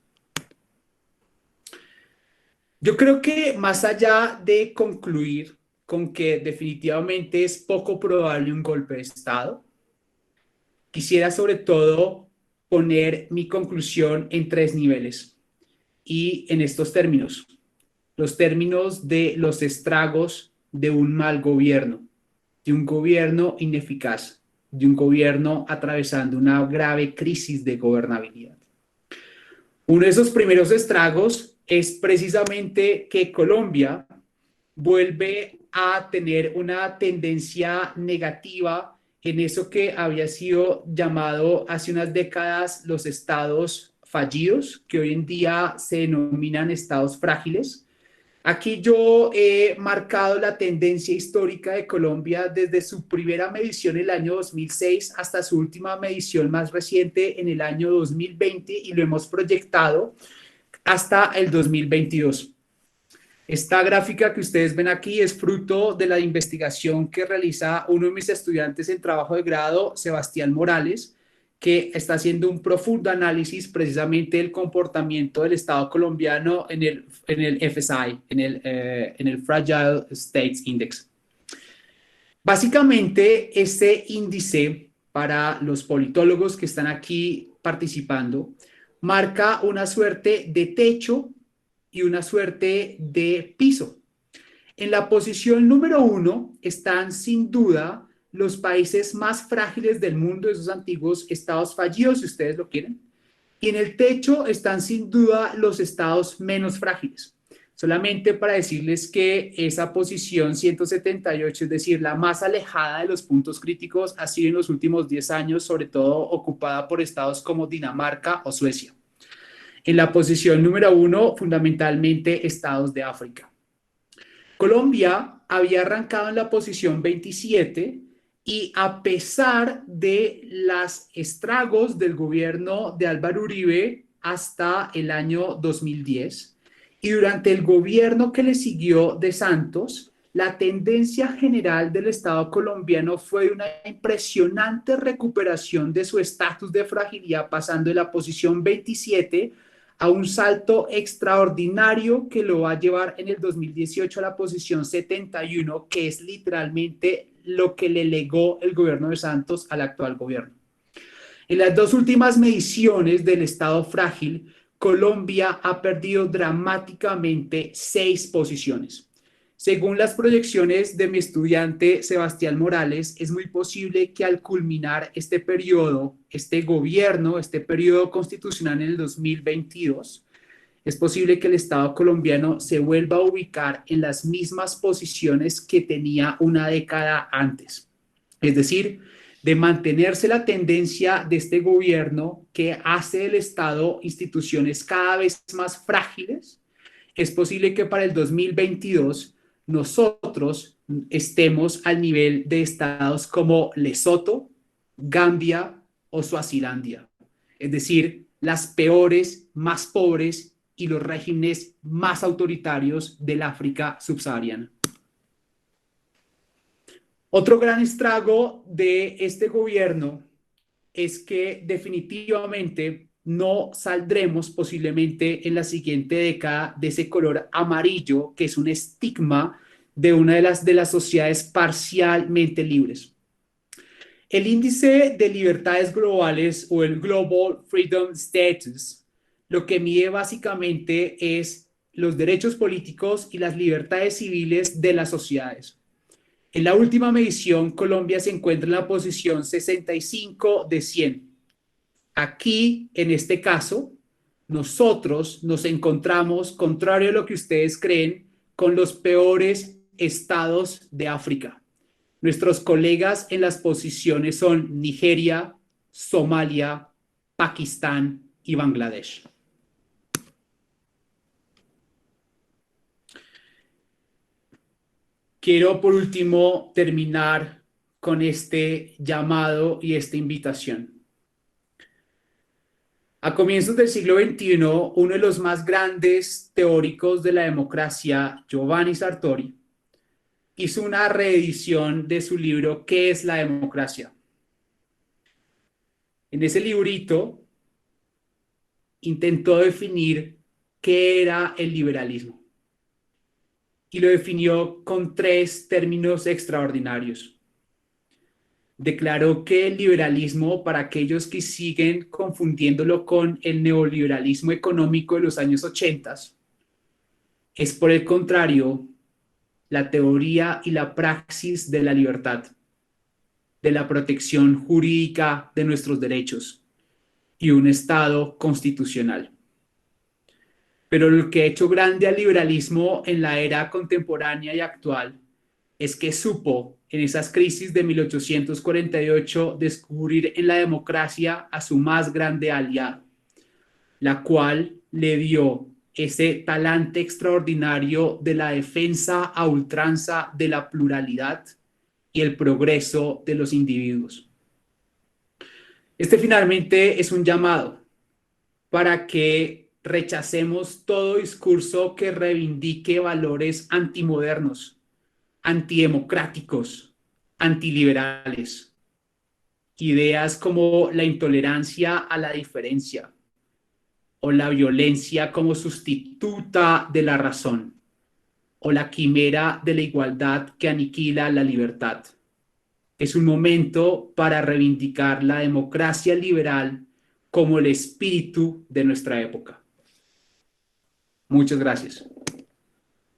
Yo creo que más allá de concluir con que definitivamente es poco probable un golpe de Estado, quisiera sobre todo poner mi conclusión en 3 niveles y en estos términos. Los términos de los estragos de un mal gobierno, de un gobierno ineficaz, de un gobierno atravesando una grave crisis de gobernabilidad. Uno de esos primeros estragos es precisamente que Colombia vuelve a tener una tendencia negativa en eso que había sido llamado hace unas décadas los estados fallidos, que hoy en día se denominan estados frágiles. Aquí yo he marcado la tendencia histórica de Colombia desde su primera medición en el año 2006 hasta su última medición más reciente en el año 2020 y lo hemos proyectado hasta el 2022. Esta gráfica que ustedes ven aquí es fruto de la investigación que realiza uno de mis estudiantes en trabajo de grado, Sebastián Morales, que está haciendo un profundo análisis precisamente del comportamiento del Estado colombiano en el FSI, en el Fragile States Index. Básicamente, este índice, para los politólogos que están aquí participando, marca una suerte de techo y una suerte de piso. En la posición número 1 están sin duda los países más frágiles del mundo, esos antiguos estados fallidos, si ustedes lo quieren. Y en el techo están sin duda los estados menos frágiles. Solamente para decirles que esa posición 178, es decir, la más alejada de los puntos críticos, ha sido en los últimos 10 años, sobre todo ocupada por estados como Dinamarca o Suecia. En la posición número 1, fundamentalmente estados de África. Colombia había arrancado en la posición 27 y a pesar de los estragos del gobierno de Álvaro Uribe hasta el año 2010 y durante el gobierno que le siguió de Santos, la tendencia general del Estado colombiano fue una impresionante recuperación de su estatus de fragilidad, pasando de la posición 27 a un salto extraordinario que lo va a llevar en el 2018 a la posición 71, que es literalmente lo que le legó el gobierno de Santos al actual gobierno. En las dos últimas mediciones del estado frágil, Colombia ha perdido dramáticamente 6 posiciones. Según las proyecciones de mi estudiante Sebastián Morales, es muy posible que al culminar este periodo, este gobierno, este periodo constitucional en el 2022, es posible que el Estado colombiano se vuelva a ubicar en las mismas posiciones que tenía una década antes. Es decir, de mantenerse la tendencia de este gobierno que hace del Estado instituciones cada vez más frágiles, es posible que para el 2022 nosotros estemos al nivel de estados como Lesoto, Gambia o Suazilandia. Es decir, las peores, más pobres y los regímenes más autoritarios del África subsahariana. Otro gran estrago de este gobierno es que definitivamente no saldremos posiblemente en la siguiente década de ese color amarillo que es un estigma de una de las sociedades parcialmente libres. El índice de libertades globales o el Global Freedom Status lo que mide básicamente es los derechos políticos y las libertades civiles de las sociedades. En la última medición, Colombia se encuentra en la posición 65 de 100. Aquí, en este caso, nosotros nos encontramos, contrario a lo que ustedes creen, con los peores estados de África. Nuestros colegas en las posiciones son Nigeria, Somalia, Pakistán y Bangladesh. Quiero por último terminar con este llamado y esta invitación. A comienzos del siglo XXI, uno de los más grandes teóricos de la democracia, Giovanni Sartori, hizo una reedición de su libro ¿Qué es la democracia? En ese librito intentó definir qué era el liberalismo y lo definió con 3 términos extraordinarios. Declaró que el liberalismo, para aquellos que siguen confundiéndolo con el neoliberalismo económico de los años 80, es por el contrario la teoría y la praxis de la libertad, de la protección jurídica de nuestros derechos y un Estado constitucional. Pero lo que ha hecho grande al liberalismo en la era contemporánea y actual es que supo en esas crisis de 1848 descubrir en la democracia a su más grande aliado, la cual le dio ese talante extraordinario de la defensa a ultranza de la pluralidad y el progreso de los individuos. Este finalmente es un llamado para que rechacemos todo discurso que reivindique valores antimodernos, antidemocráticos, antiliberales. Ideas como la intolerancia a la diferencia o la violencia como sustituta de la razón o la quimera de la igualdad que aniquila la libertad. Es un momento para reivindicar la democracia liberal como el espíritu de nuestra época. Muchas gracias.